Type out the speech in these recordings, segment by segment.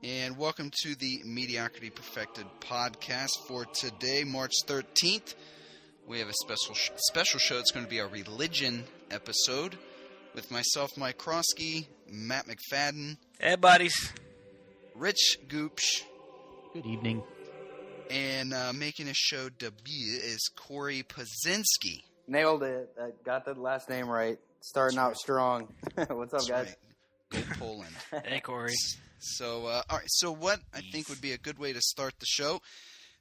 and welcome to the Mediocrity Perfected podcast for today, March 13th. We have a special show. It's going to be our religion episode with myself, Mike Krosky, Matt McFadden. Hey, buddies. Rich Goopsh. Good evening. And making his show debut is Corey Pazinski. Nailed it. I got the last name right. Starting out strong. What's up, guys? Right. Go Poland. Hey, Corey. So, all right. So what I think would be a good way to start the show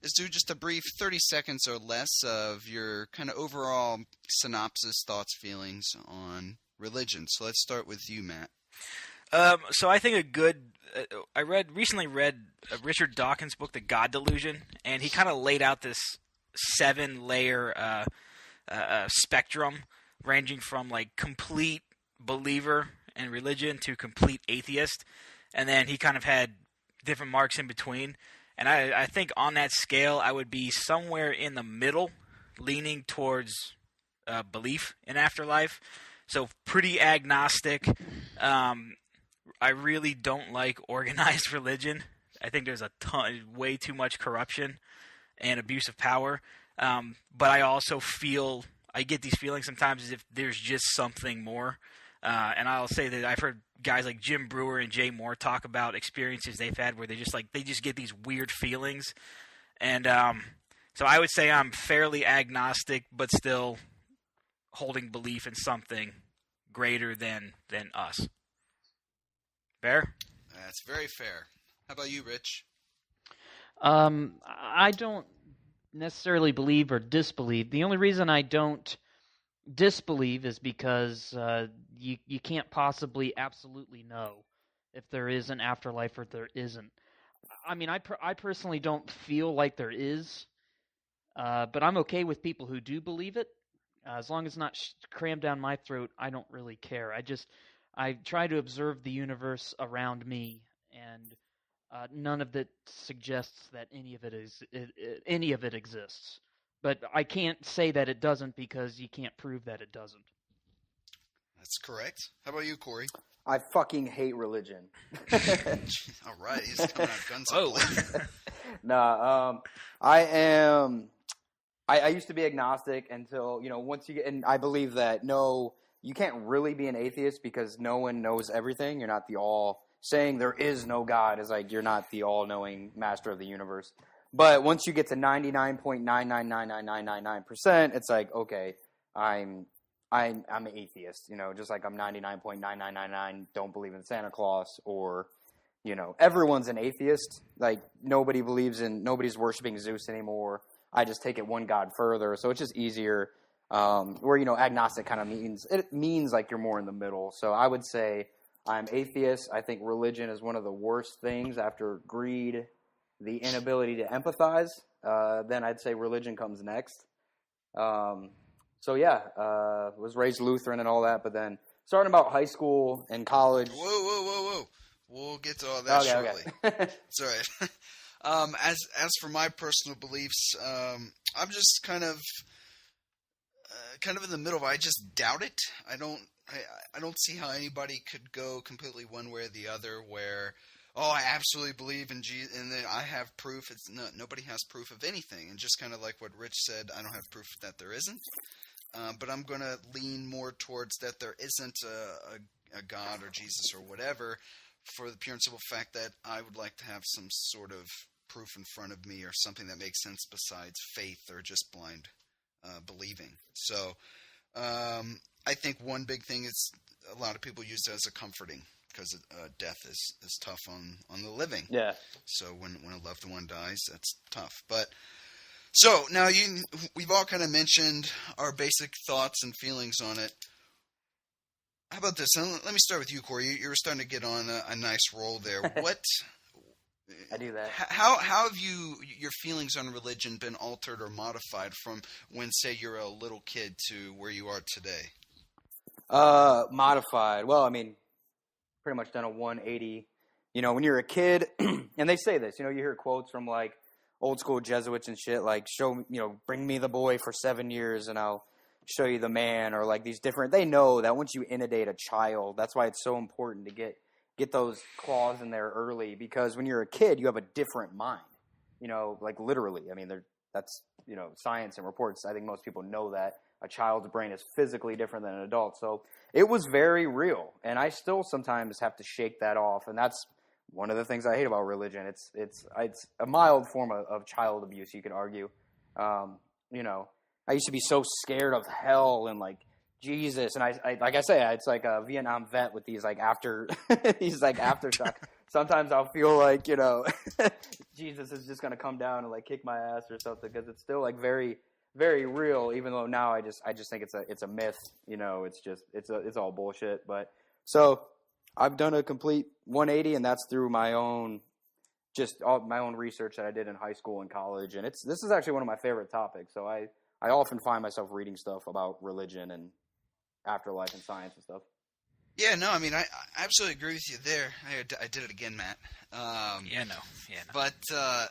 is do just a brief 30 seconds or less of your kind of overall synopsis, thoughts, feelings on religion. So let's start with you, Matt. So I think a good I recently read Richard Dawkins' book, The God Delusion, and he kind of laid out this 7-layer spectrum ranging from like complete believer in religion to complete atheist, and then he kind of had different marks in between. And I think on that scale, I would be somewhere in the middle, leaning towards belief in afterlife. So pretty agnostic. I really don't like organized religion. I think there's way too much corruption and abuse of power. But I also I get these feelings sometimes as if there's just something more. And I'll say that I've heard guys like Jim Brewer and Jay Moore talk about experiences they've had where they just get these weird feelings. And so I would say I'm fairly agnostic, but still holding belief in something greater than us. Fair? That's very fair. How about you, Rich? I don't necessarily believe or disbelieve. The only reason I don't disbelieve is because you can't possibly absolutely know if there is an afterlife or there isn't. I mean, I personally don't feel like there is, but I'm okay with people who do believe it. As long as it's not crammed down my throat, I don't really care. I try to observe the universe around me, and none of it suggests that any of it exists. But I can't say that it doesn't because you can't prove that it doesn't. That's correct. How about you, Corey? I fucking hate religion. All right, he's coming out guns blazing. Nah, I used to be agnostic until, once you get, and I believe that you can't really be an atheist because no one knows everything. You're not the saying there is no God is like you're not the all-knowing master of the universe. But once you get to 99.9999999%, it's like, okay, I'm an atheist, just like I'm 99.9999 don't believe in Santa Claus, or everyone's an atheist. Like nobody's worshiping Zeus anymore. I just take it one god further, so it's just easier. Where agnostic kind of means like you're more in the middle. So I would say I'm atheist. I think religion is one of the worst things after greed, the inability to empathize. Then I'd say religion comes next. So yeah, was raised Lutheran and all that, but then starting about high school and college. Whoa! We'll get to all that shortly. Okay. It's all right. As for my personal beliefs, I'm just kind of in the middle. I just doubt it. I don't see how anybody could go completely one way or the other. Where I absolutely believe in Jesus, and then I have proof. Nobody has proof of anything. And just kind of like what Rich said, I don't have proof that there isn't. But I'm going to lean more towards that there isn't a God or Jesus or whatever, for the pure and simple fact that I would like to have some sort of proof in front of me or something that makes sense besides faith or just blind believing. So I think one big thing is a lot of people use it as a comforting, because death is tough on the living. Yeah. So when a loved one dies, that's tough. But so now we've all kind of mentioned our basic thoughts and feelings on it. How about this? Let me start with you, Corey. You were starting to get on a nice roll there. What? I do that. How have your feelings on religion been altered or modified from when, say, you're a little kid to where you are today? Modified. Well, I mean, pretty much done a 180. When you're a kid, and they say this, you hear quotes from like old school Jesuits and shit, like bring me the boy for 7 years and I'll show you the man, or like these different. They know that once you inundate a child, that's why it's so important to get get those claws in there early, because when you're a kid, you have a different mind. Like literally. I mean, that's science and reports. I think most people know that a child's brain is physically different than an adult. So it was very real, and I still sometimes have to shake that off. And that's one of the things I hate about religion. It's a mild form of child abuse, you could argue. I used to be so scared of hell and like Jesus, and I like I say, it's like a Vietnam vet with these like aftershock. Sometimes I'll feel like Jesus is just gonna come down and like kick my ass or something, because it's still like very, very real. Even though now I just think it's a myth. It's all bullshit. But so I've done a complete 180, and that's through my own my own research that I did in high school and college. And this is actually one of my favorite topics. So I often find myself reading stuff about religion and afterlife and science and stuff. Yeah, no, I mean, I absolutely agree with you there. I did it again, Matt. Yeah, no. But, I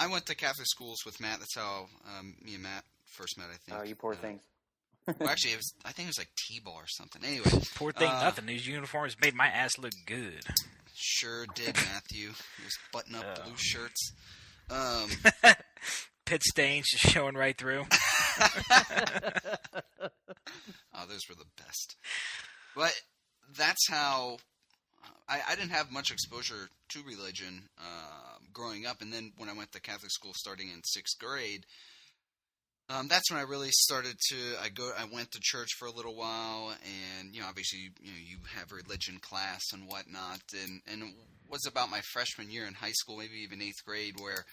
went to Catholic schools with Matt. That's how me and Matt first met, I think. Oh, you poor things. Well, actually, I think it was like T-ball or something. Anyway. Poor thing, nothing. These uniforms made my ass look good. Sure did, Matthew. Those button-up blue shirts. Pit stains just showing right through. Oh, those were the best. But that's how I didn't have much exposure to religion growing up, and then when I went to Catholic school starting in 6th grade, that's when I really started to. I went to church for a little while, and obviously you have religion class and whatnot, and it was about my freshman year in high school, maybe even 8th grade, where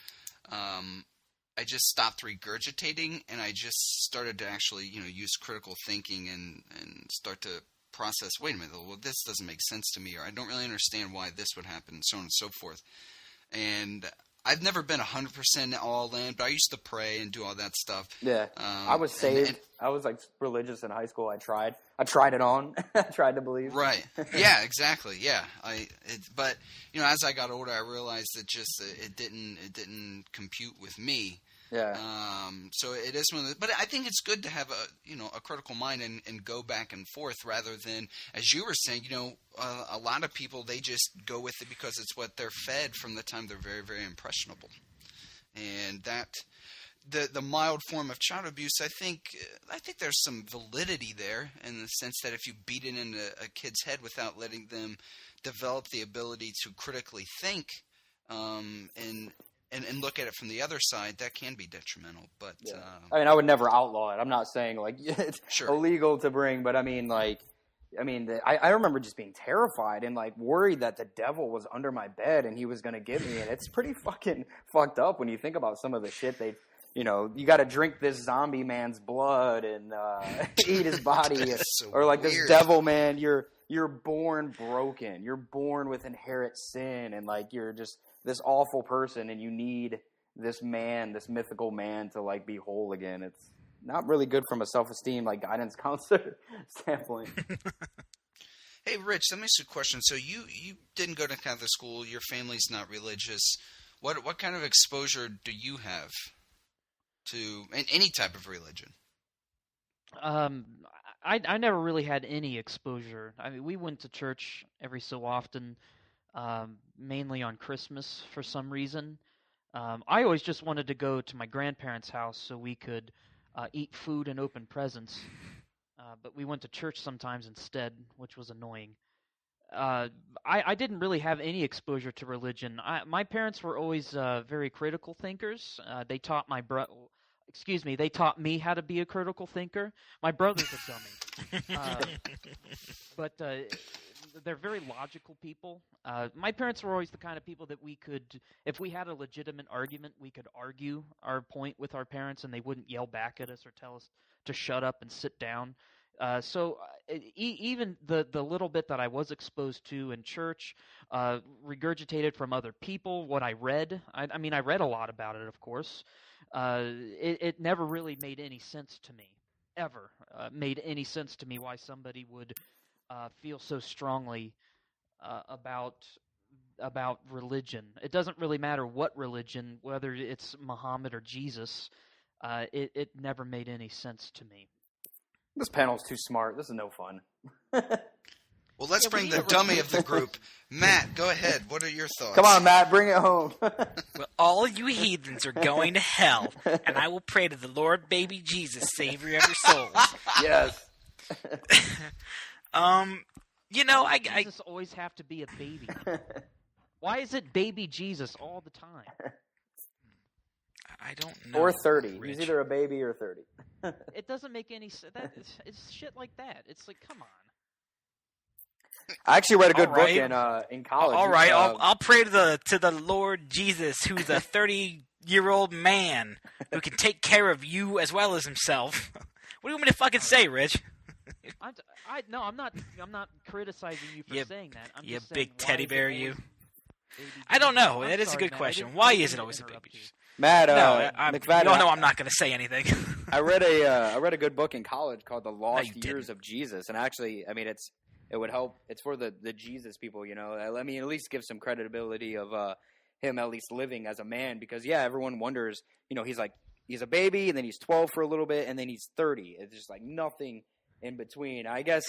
I just stopped regurgitating, and I just started to actually use critical thinking and start to process. Wait a minute, well, this doesn't make sense to me, or I don't really understand why this would happen, and so on and so forth. And I've never been 100% all in, but I used to pray and do all that stuff. Yeah, I was saved. I was like religious in high school. I tried it on. I tried to believe. Right. Yeah. Exactly. Yeah. But as I got older, I realized that it didn't compute with me. Yeah. So it is one of the, but I think it's good to have a critical mind and go back and forth rather than, as you were saying, a lot of people, they just go with it because it's what they're fed from the time they're very, very impressionable. And that, the mild form of child abuse, I think there's some validity there in the sense that if you beat it into a kid's head without letting them develop the ability to critically think, and look at it from the other side, that can be detrimental. But yeah. I would never outlaw it. I'm not saying like it's sure. illegal to bring, but I remember just being terrified and like worried that the devil was under my bed and he was going to get me. And it's pretty fucking fucked up when you think about some of the shit they, you got to drink this zombie man's blood and eat his body, so or like weird. This devil man. You're born broken. You're born with inherent sin, and like you're just this awful person, and you need this mythical man to like be whole again. It's not really good from a self-esteem, like guidance counselor standpoint. Hey, Rich, let me ask you a question. So you didn't go to Catholic school. Your family's not religious. What kind of exposure do you have to any type of religion? I never really had any exposure. I mean, we went to church every so often, mainly on Christmas for some reason. I always just wanted to go to my grandparents' house so we could eat food and open presents. But we went to church sometimes instead, which was annoying. I didn't really have any exposure to religion. My parents were always very critical thinkers. They taught they taught me how to be a critical thinker. My brother's a dummy. But they're very logical people. My parents were always the kind of people that we could, if we had a legitimate argument, we could argue our point with our parents and they wouldn't yell back at us or tell us to shut up and sit down. So even the little bit that I was exposed to in church, regurgitated from other people, what I read, I read a lot about it, of course. It never really made any sense to me, ever made any sense to me why somebody would feel so strongly about religion. It doesn't really matter what religion, whether it's Muhammad or Jesus. It never made any sense to me. This panel's too smart. This is no fun. Well, let's Yeah, we bring need the a dummy of the group. Matt, go ahead. What are your thoughts? Come on, Matt, bring it home. Well, all you heathens are going to hell, and I will pray to the Lord, baby Jesus, Savior of your souls. Yes. Why does Jesus always have to be a baby? Why is it baby Jesus all the time? I don't know. Or 30. Rich. He's either a baby or 30. It doesn't make any sense. It's shit like that. It's like, come on. I actually read a good All book right. in college. All right, I'll pray to the Lord Jesus, who's a 30-year-old man who can take care of you as well as himself. What do you want me to fucking say, Rich? I'm not criticizing you for saying that. I'm You just saying, big teddy bear, always you. baby I don't Jesus? know. I'm That is a sorry, good Matt. question. I Why didn't is it mean to always a interrupt baby? you. Matt, No, McFadden, you all know I'm not going to say anything. I read a good book in college called The you Lost didn't. Years of Jesus, and actually, I mean, it would help. It's for the Jesus people, you know. Let me at least give some credibility of him at least living as a man, because everyone wonders, you know, he's a baby, and then he's 12 for a little bit, and then he's 30. It's just like nothing in between. I guess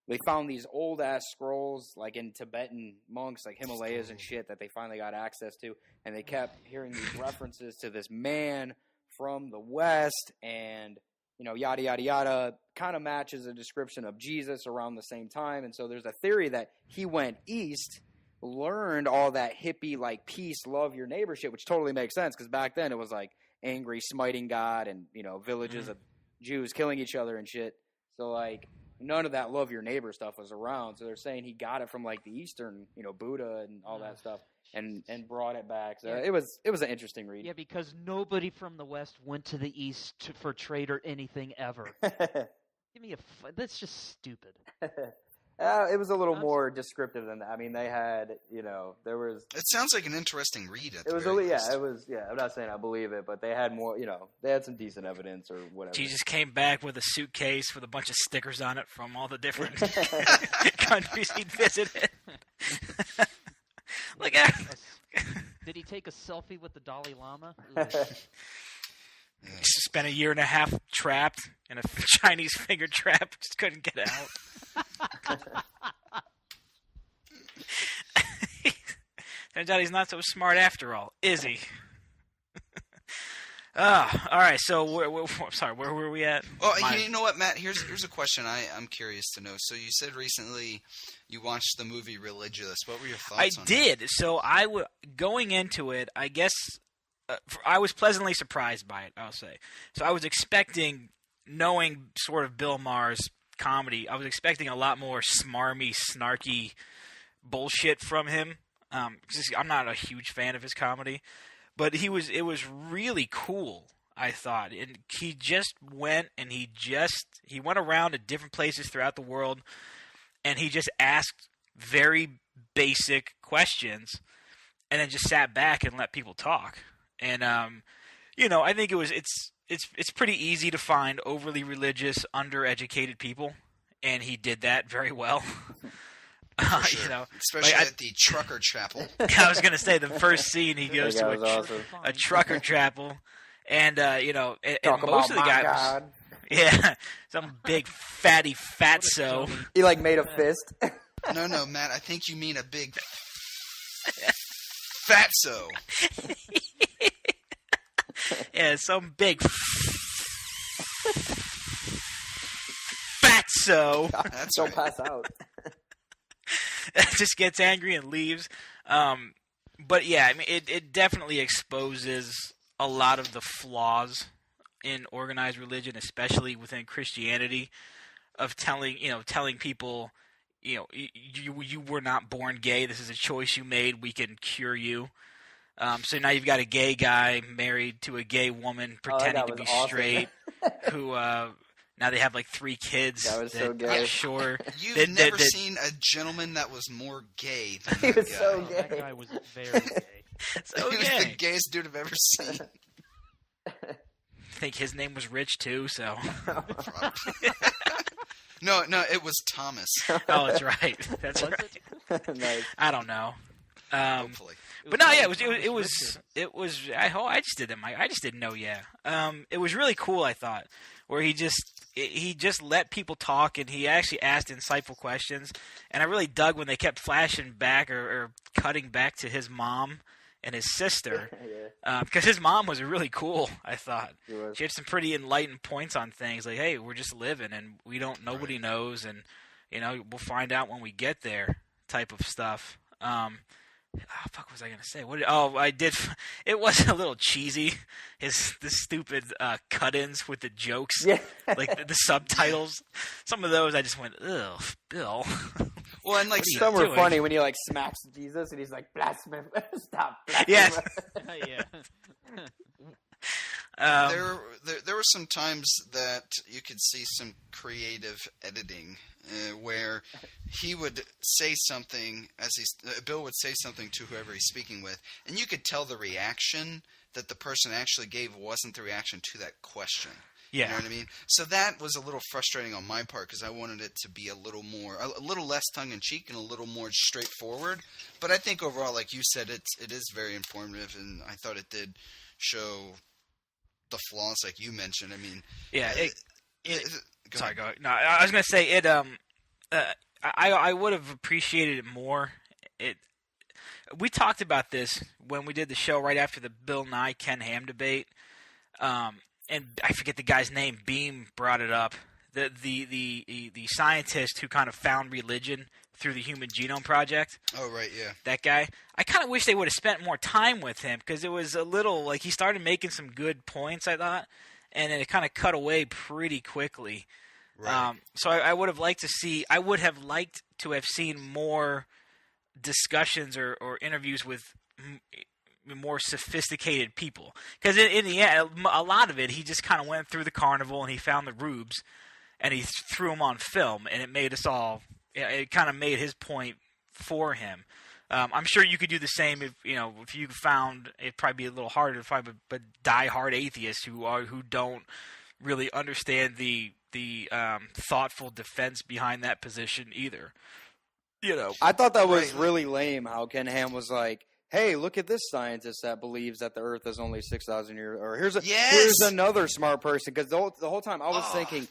they found these old ass scrolls, like in Tibetan monks, like Himalayas and shit, that they finally got access to, and they kept hearing these references to this man from the West, and you know, yada yada yada, kind of matches a description of Jesus around the same time. And so there's a theory that he went east, learned all that hippie like peace, love your neighbor shit, which totally makes sense, because back then it was like angry, smiting God, and you know, villages of Jews killing each other and shit. So like none of that love your neighbor stuff was around. So they're saying he got it from like the Eastern, you know, Buddha and all that stuff, and brought it back. So it was an interesting read. Yeah, because nobody from the West went to the East for trade or anything ever. Give me that's just stupid. It was a little more descriptive than that. I mean, they had, you know, there was. It sounds like an interesting read. It was, I'm not saying I believe it, but they had more, you know, they had some decent evidence or whatever. Jesus came back with a suitcase with a bunch of stickers on it from all the different countries he'd visited. Look at him. Did he take a selfie with the Dalai Lama? He spent 1.5 years trapped in a Chinese finger trap. Just couldn't get out. Turns out he's not so smart after all, is he? All right. So, sorry, where were we at? Well, you know what, Matt? Here's a question I'm curious to know. So you said recently you watched the movie Religious. What were your thoughts on it? I did. So going into it, I guess I was pleasantly surprised by it, I'll say. So I was expecting, knowing sort of Bill Maher's comedy, I was expecting a lot more smarmy, snarky bullshit from him. I'm not a huge fan of his comedy. But it was really cool, I thought. And he just went and he went around to different places throughout the world, and he just asked very basic questions and then just sat back and let people talk. And you know, I think it's pretty easy to find overly religious, undereducated people, and he did that very well. For sure. You know, especially like at the trucker chapel. I was going to say the first scene he goes to a trucker chapel, and you know, and most of the guys, God. yeah, some big fatty fatso. He like made a fist. No, Matt. I think you mean a big fatso. Yeah, some big fatso. That's Don't right. pass out. Just gets angry and leaves. But yeah, I mean, it definitely exposes a lot of the flaws in organized religion, especially within Christianity, of telling people, you know, you were not born gay. This is a choice you made. We can cure you. So now you've got a gay guy married to a gay woman pretending to be straight, who now they have like 3 kids. That was so gay. Sure. You've never seen a gentleman that was more gay than He that was guy. so Oh, gay. that guy was very gay. So He was gay. the gayest dude I've ever seen. I think his name was Rich too. So. No, it was Thomas. Oh, that's right. That's Was right. it? Nice. I don't know. Hopefully. But no, yeah, probably Thomas it was. I just did that, Mike. I just didn't know. Yeah, it was really cool. I thought where he just let people talk, and he actually asked insightful questions. And I really dug when they kept flashing back or cutting back to his mom and his sister, because his mom was really cool. I thought she had some pretty enlightened points on things, like, "Hey, we're just living, and nobody knows, and we'll find out when we get there," type of stuff. Fuck, what was I gonna say? I did. It was a little cheesy. The stupid cut-ins with the jokes, like the subtitles. Some of those I just went, ugh, Bill. Well, and like some were funny when he like smacks Jesus and he's like, blasphemy, stop, blasphemy. Yes. There were some times that you could see some creative editing where he would say something Bill would say something to whoever he's speaking with, and you could tell the reaction that the person actually gave wasn't the reaction to that question. Yeah. You know what I mean? So that was a little frustrating on my part because I wanted it to be a little less tongue-in-cheek and a little more straightforward. But I think overall, like you said, it is very informative, and I thought it did show the flaws like you mentioned. I mean... Yeah, sorry, ahead. go ahead. No, I was going to say, I would have appreciated it more. We talked about this when we did the show right after the Bill Nye Ken Ham debate. And I forget the guy's name. Beam brought it up. The scientist who kind of found religion through the Human Genome Project. Oh, right, yeah. That guy. I kind of wish they would have spent more time with him because it was a little like he started making some good points, I thought, and then it kind of cut away pretty quickly. Right. So I would have liked to see. I would have liked to have seen more discussions or interviews with more sophisticated people, because in the end, a lot of it, he just kind of went through the carnival and he found the rubes and he threw them on film, and it made us all. It kind of made his point for him. I'm sure you could do the same if you found it'd probably be a little harder to find, but diehard atheists who don't really understand the thoughtful defense behind that position either. I thought that was really lame how Ken Ham was like, hey, look at this scientist that believes that the Earth is only 6,000 years. Or here's another smart person. Because the whole time I was thinking,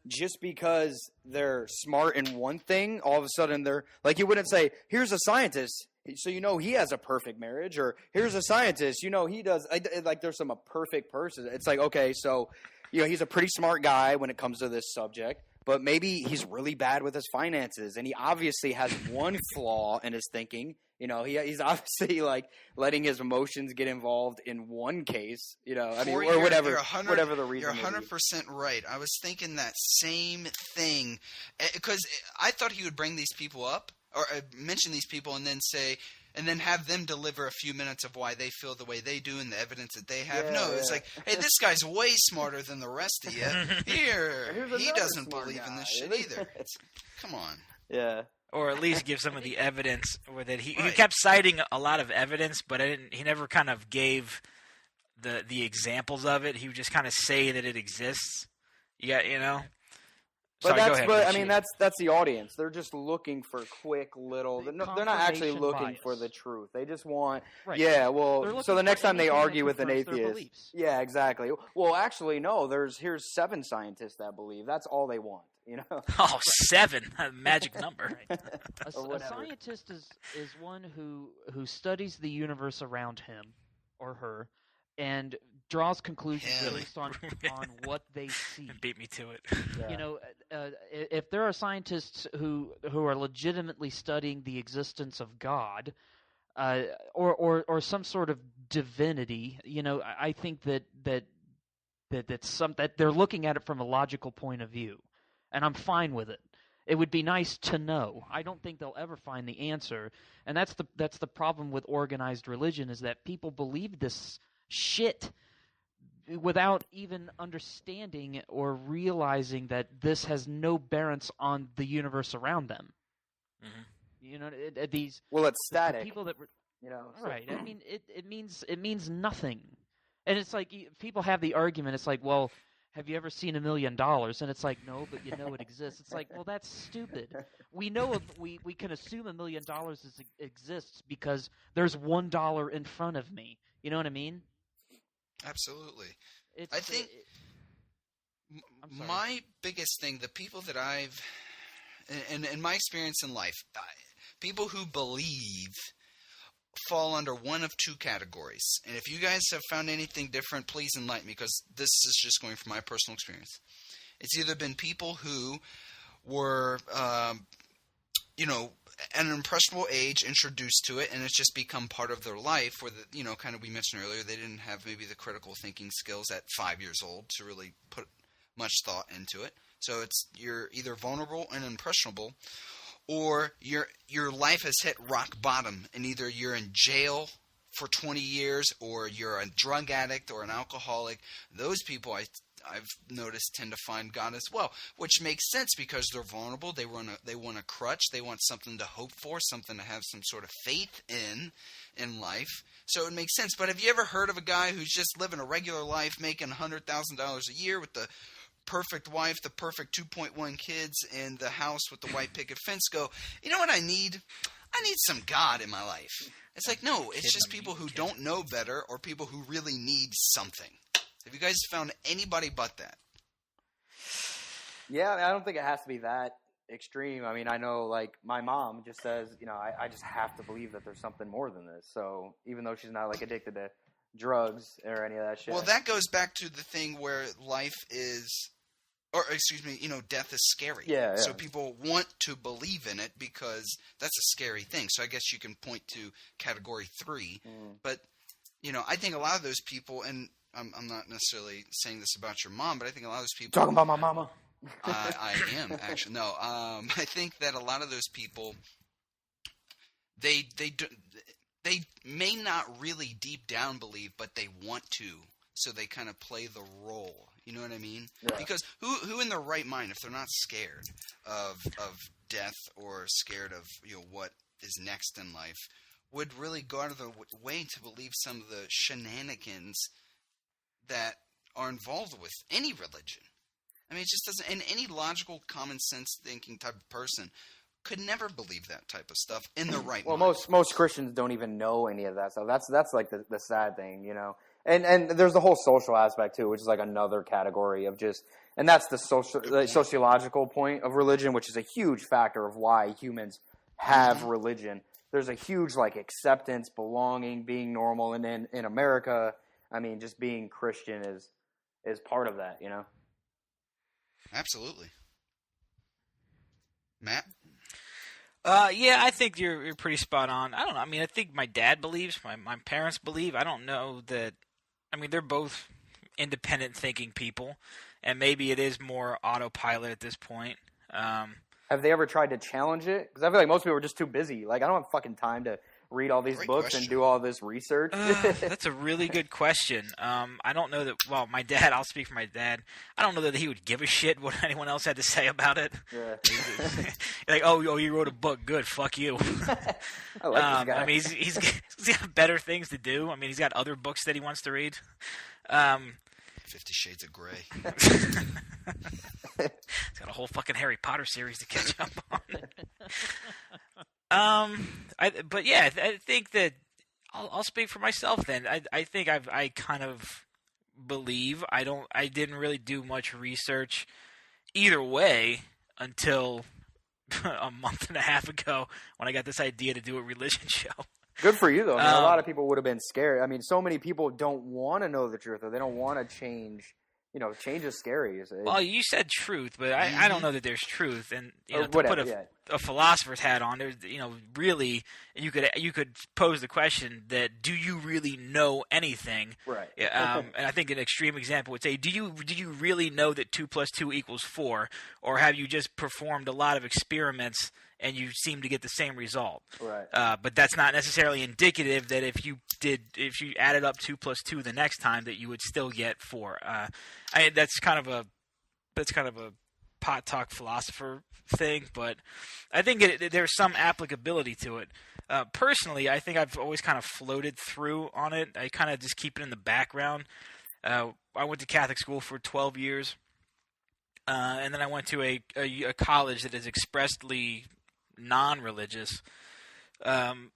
just because they're smart in one thing, all of a sudden they're like, you wouldn't say, here's a scientist, so he has a perfect marriage, or here's a scientist, he does. Like there's some perfect person. It's like, okay, so he's a pretty smart guy when it comes to this subject. But maybe he's really bad with his finances, and he obviously has one flaw in his thinking. He's obviously like letting his emotions get involved in one case. Or whatever the reason. You're 100% right. I was thinking that same thing because I thought he would bring these people up or mention these people and then have them deliver a few minutes of why they feel the way they do and the evidence that they have. It's like, hey, this guy's way smarter than the rest of you. He doesn't believe in this shit either. Come on. Yeah. Or at least give some of the evidence, or that he kept citing a lot of evidence, but he never kind of gave the examples of it. He would just kind of say that it exists. But Sorry, that's the audience. They're just looking for quick little. They're not actually looking bias. for the truth. They just want. Right. Yeah. Well, so the next time they argue with an atheist. Beliefs. Yeah, exactly. Well, actually, no. Here's 7 scientists that believe. That's all they want. Oh, 7, a magic number. A scientist is one who studies the universe around him or her and draws conclusions based on what they see. Beat me to it. Yeah. If there are scientists who are legitimately studying the existence of God, or some sort of divinity, I think that they're looking at it from a logical point of view, and I'm fine with it. It would be nice to know. I don't think they'll ever find the answer, and that's the problem with organized religion, is that people believe this shit without even understanding or realizing that this has no bearance on the universe around them. Mm-hmm. It's static. People that right. I mean, it means nothing. And it's like people have the argument. It's like, well, have you ever seen $1 million? And it's like, no, but you know it exists. It's like, well, that's stupid. We know we can assume $1 million exists because there's $1 in front of me. You know what I mean? Absolutely. It's, I think I'm sorry. my biggest thing, the people that I've, in my experience in life, people who believe fall under one of two categories. And if you guys have found anything different, please enlighten me, because this is just going from my personal experience. It's either been people who were, at an impressionable age introduced to it, and it's just become part of their life, where, kind of we mentioned earlier, they didn't have maybe the critical thinking skills at 5 years old to really put much thought into it. So you're either vulnerable and impressionable, or your life has hit rock bottom, and either you're in jail for 20 years, or you're a drug addict or an alcoholic. Those people I've noticed tend to find God as well, which makes sense because they're vulnerable. They want a crutch. They want something to hope for, something to have some sort of faith in life. So it makes sense. But have you ever heard of a guy who's just living a regular life, making $100,000 a year with the perfect wife, the perfect 2.1 kids, and the house with the white picket fence, go, you know what I need? I need some God in my life. It's like, no, it's just people who don't know better, or people who really need something. Have you guys found anybody but that? Yeah, I don't think it has to be that extreme. I mean, I know, like, my mom just says, I just have to believe that there's something more than this. So even though she's not, like, addicted to drugs or any of that shit. Well, that goes back to the thing where life is, death is scary. Yeah. So people want to believe in it because that's a scary thing. So I guess you can point to category 3. But, I think a lot of those people, and I'm not necessarily saying this about your mom, but I think a lot of those people... Talking about my mama. I am, actually. No, I think that a lot of those people, they may not really deep down believe, but they want to. So they kind of play the role. You know what I mean? Yeah. Because who in their right mind, if they're not scared of death or scared of what is next in life, would really go out of their way to believe some of the shenanigans that are involved with any religion? I mean, it just doesn't. And any logical, common sense thinking type of person could never believe that type of stuff in the right mind. Well, most Christians don't even know any of that stuff. That's like the sad thing, And there's the whole social aspect too, which is like another category of just, and that's the sociological point of religion, which is a huge factor of why humans have religion. There's a huge like acceptance, belonging, being normal, and then in America, I mean, just being Christian is part of that, Absolutely. Matt? Yeah, I think you're pretty spot on. I don't know. I mean, I think my dad believes, my parents believe. I don't know that. I mean, they're both independent thinking people, and maybe it is more autopilot at this point. Have they ever tried to challenge it? Because I feel like most people are just too busy. Like, I don't have fucking time to read all these books and do all this research. That's a really good question. I don't know that. Well, my dad. I'll speak for my dad. I don't know that he would give a shit what anyone else had to say about it. Yeah. Like, oh, you wrote a book. Good. Fuck you. I like this guy. I mean, he's got better things to do. I mean, he's got other books that he wants to read. 50 Shades of Grey. He's got a whole fucking Harry Potter series to catch up on. But yeah, I think that I'll speak for myself. Then I think I kind of believe. I didn't really do much research either way until a month and a half ago when I got this idea to do a religion show. Good for you, though. I mean, a lot of people would have been scared. I mean, so many people don't want to know the truth, or they don't want to change. Change is scary. Well, you said truth, but I don't know that there's truth. And to whatever, put a philosopher's hat on, there's really you could pose the question that do you really know anything? Right. And I think an extreme example would say, did you really know that 2 + 2 = 4, or have you just performed a lot of experiments and you seem to get the same result? Right. But that's not necessarily indicative that if you added up 2 + 2 the next time that you would still get 4. That's kind of a pot talk philosopher thing, but I think there's some applicability to it. Personally, I think I've always kind of floated through on it. I kind of just keep it in the background. I went to Catholic school for 12 years, and then I went to a college that is expressly non-religious. And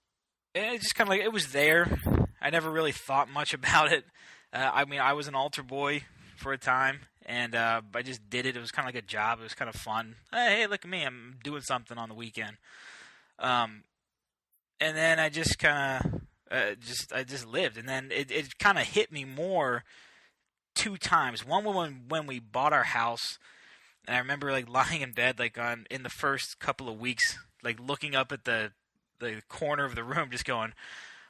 it just kind of like, it was there. I never really thought much about it. I mean, I was an altar boy for a time, and I just did it. It was kind of like a job. It was kind of fun. Hey, look at me. I'm doing something on the weekend. And then I just kind of I just lived. And then it kind of hit me more 2 times. One when we bought our house, and I remember like lying in bed like in the first couple of weeks, like looking up at the corner of the room, just going,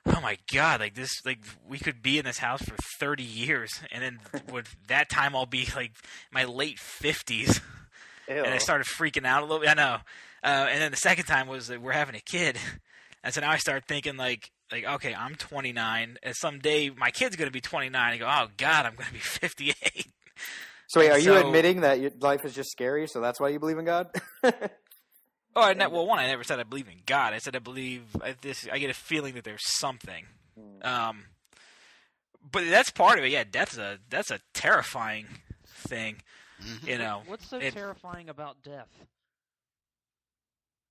oh my God, like this, like we could be in this house for 30 years, and then with that time I'll be like my late 50s. Ew. And I started freaking out a little bit. I know. And then the second time was that we're having a kid, and so now I started thinking like okay, I'm 29, and someday my kid's gonna be 29. I go, oh God, I'm gonna be 58. So wait, are you admitting that your life is just scary, so that's why you believe in God? I never said I believe in God. I said I believe I get a feeling that there's something. But that's part of it. Yeah, that's a terrifying thing. Mhm. You know, what's so terrifying about death?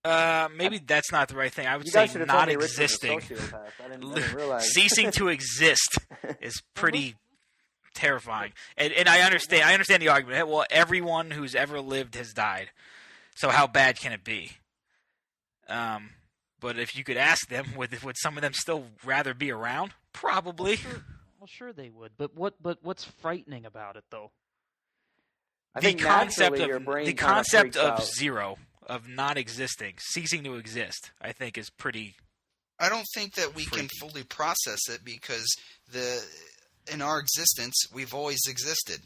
Maybe that's not the right thing. I would You say guys should have not told me Rich was a existing. sociopath. I didn't realize. Ceasing to exist is pretty terrifying. And I understand the argument. Well, everyone who's ever lived has died. So how bad can it be? But if you could ask them, would some of them still rather be around? Probably. Well, sure they would. But what's frightening about it, though? I think your brain the kinda concept freaks of out. zero, of not existing, ceasing to exist, I think is pretty. I don't think that we can fully process it because in our existence we've always existed,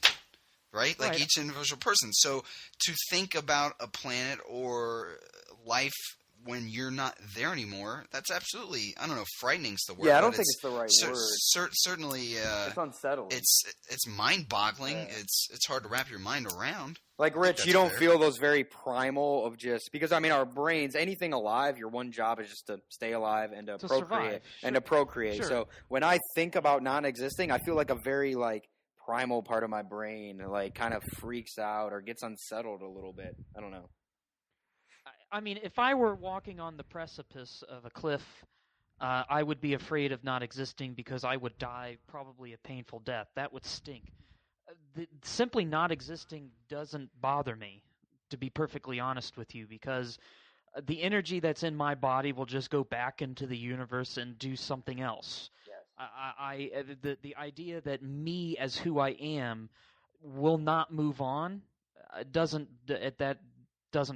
right? Like each individual person. So to think about a planet or life when you're not there anymore, that's absolutely, I don't know, frightening is the word. Yeah, I don't think it's the right word. Certainly, it's unsettling. It's mind-boggling. Yeah. It's hard to wrap your mind around. Like, Rich, you don't feel those very primal of just, because I mean, our brains, anything alive, your one job is just to stay alive and to procreate. Survive. And to procreate. Sure. So when I think about non-existing, I feel like a very like primal part of my brain like kind of freaks out or gets unsettled a little bit. I don't know. I mean, if I were walking on the precipice of a cliff, I would be afraid of not existing because I would die probably a painful death. That would stink. Simply not existing doesn't bother me, to be perfectly honest with you, because the energy that's in my body will just go back into the universe and do something else. Yes. The idea that me as who I am will not move on doesn't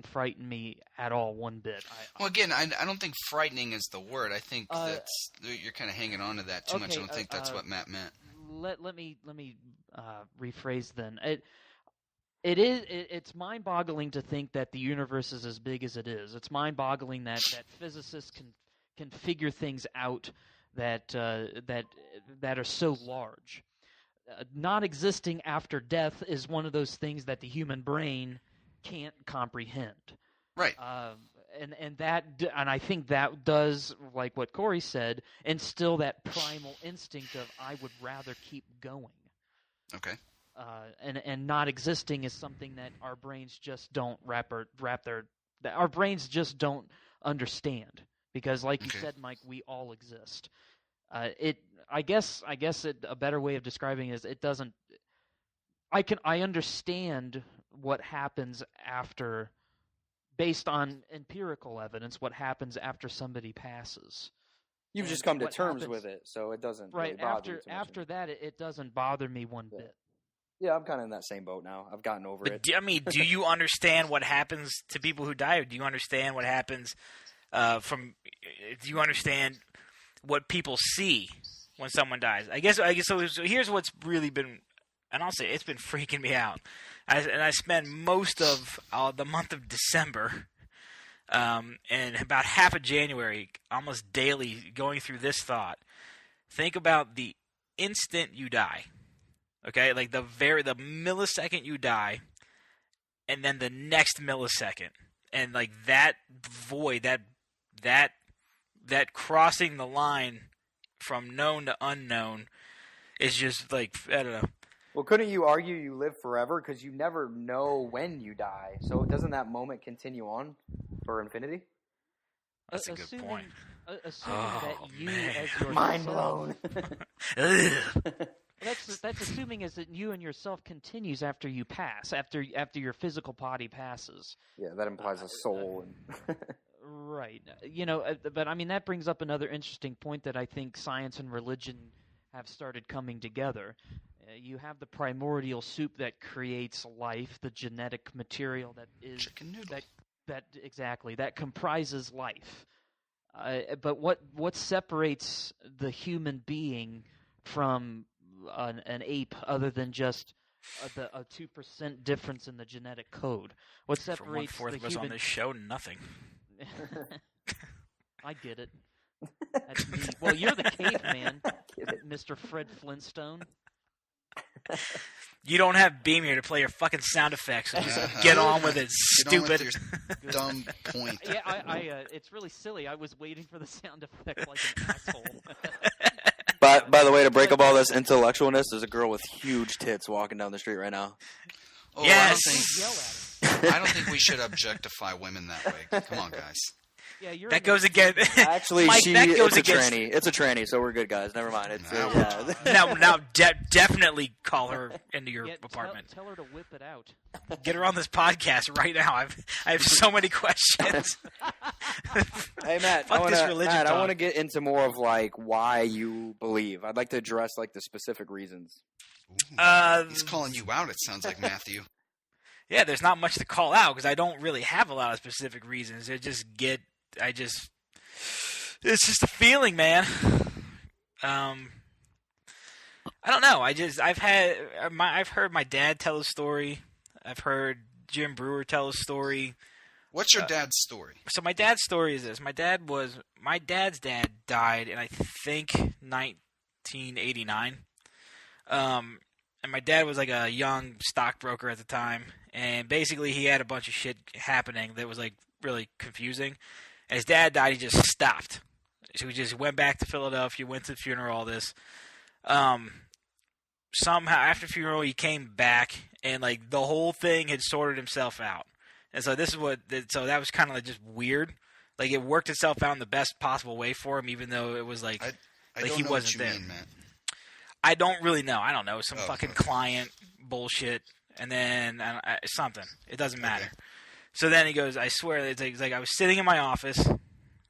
frighten me at all one bit. Well, again, I don't think frightening is the word. I think you're kind of hanging on to that too much. I don't think that's what Matt meant. Let me rephrase then. It's mind-boggling to think that the universe is as big as it is. It's mind-boggling that physicists can figure things out that are so large. Not existing after death is one of those things that the human brain can't comprehend. Right. And I think that does, like what Corey said, instill that primal instinct of I would rather keep going. Okay. And not existing is something that our brains just don't our brains just don't understand, because like you said, Mike, we all exist. I guess a better way of describing it is it doesn't. I understand what happens after, based on empirical evidence, what happens after somebody passes. You've just come to terms with it, so it doesn't really bother you too much. After that, it doesn't bother me one bit. Yeah, I'm kind of in that same boat now. I've gotten over it. I mean, do you understand what happens to people who die? Or do you understand what happens do you understand what people see when someone dies? I guess so here's what's really been, and I'll say it's been freaking me out. I spend most of the month of December and about half of January, almost daily, going through this thought. Think about the instant you die. Okay, like the millisecond you die, and then the next millisecond, and like that void, that crossing the line from known to unknown is just like, I don't know. Well, couldn't you argue you live forever because you never know when you die? So doesn't that moment continue on for infinity? That's a good point. Assuming that you, man. as yourself, Mind blown. That's assuming is that you and yourself continues after you pass, after your physical body passes. Yeah, that implies a soul. And Right. But I mean that brings up another interesting point that I think science and religion have started coming together. You have the primordial soup that creates life, the genetic material that is Chicken noodle. that comprises life. But what separates the human being from an ape other than just a 2% difference in the genetic code? What For separates one-fourth the of us on human? this show, nothing. I get it. That's me. Well, you're the caveman, Mr. Fred Flintstone. You don't have Beam here to play your fucking sound effects. So just get on with it, Get on with stupid. your dumb point. Yeah, it's really silly. I was waiting for the sound effect like an asshole. But by the way, to break up all this intellectualness, there's a girl with huge tits walking down the street right now. Oh, Yes. Yell I don't think we should objectify women that way. Come on, guys. Yeah, you're That goes again. Actually, Mike, that goes it's a against. tranny. It's a tranny, so we're good, guys. Never mind. It's Now, definitely call her into your apartment. Tell her to whip it out. Get her on this podcast right now. I have so many questions. Hey Matt, Fuck this I religion talk. want to get into more of like why you believe. I'd like to address like the specific reasons. He's calling you out, it sounds like, Matthew. Yeah, there's not much to call out because I don't really have a lot of specific reasons. It's just a feeling, man. I don't know. I've heard my dad tell a story. I've heard Jim Brewer tell a story. What's your dad's story? So my dad's story is this: my dad's dad died in I think 1989. And my dad was like a young stockbroker at the time, and basically he had a bunch of shit happening that was like really confusing. And his dad died, he just stopped. So he just went back to Philadelphia, went to the funeral, all this. Somehow after the funeral he came back, and like the whole thing had sorted himself out. And so so that was kind of like just weird. Like it worked itself out in the best possible way for him, even though it was like, I like don't he know wasn't what you there. mean, Matt. I don't really know. I don't know. Some Oh, fucking okay. client bullshit, and then something. It doesn't matter. Okay. So then he goes, I swear, it's like I was sitting in my office,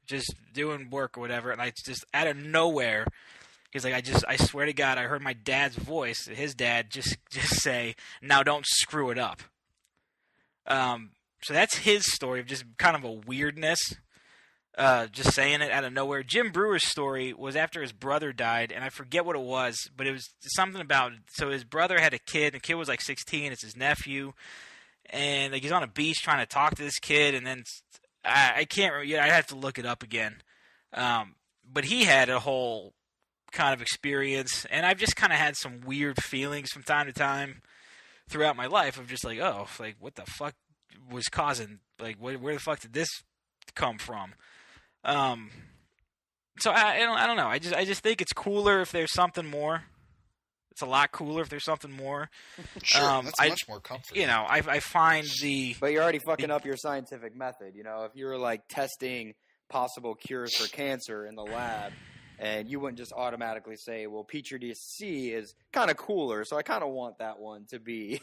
just doing work or whatever, and I just out of nowhere, he's like, I swear to God, I heard my dad's voice, his dad, just say, "Now don't screw it up." So that's his story of just kind of a weirdness. Just saying it out of nowhere. Jim Brewer's story was after his brother died, and I forget what it was, but it was something about, so his brother had a kid, and the kid was like 16, it's his nephew, and like he's on a beach trying to talk to this kid, and then I can't remember, I'd have to look it up again. But he had a whole kind of experience, and I've just kind of had some weird feelings from time to time throughout my life of just like, oh, like what the fuck was causing, like where the fuck did this come from? So I don't know. I just think it's cooler if there's something more. It's a lot cooler if there's something more. Sure, that's much more comforting. You know, I find the. But you're already fucking up your scientific method. You know, if you were like testing possible cures for cancer in the lab, and you wouldn't just automatically say, well, Petri C is kind of cooler, so I kind of want that one to be,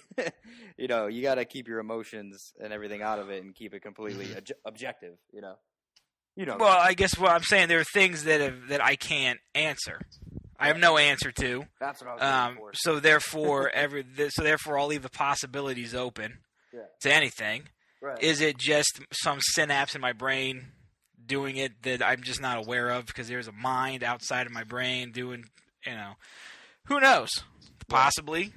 you know, you got to keep your emotions and everything out of it and keep it completely objective, you know. You know. Well, I guess what I'm saying, there are things that I can't answer. I have no answer to. That's what I was looking for. So therefore, I'll leave the possibilities open to anything. Right. Is it just some synapse in my brain doing it that I'm just not aware of because there's a mind outside of my brain doing, you know, who knows? Possibly.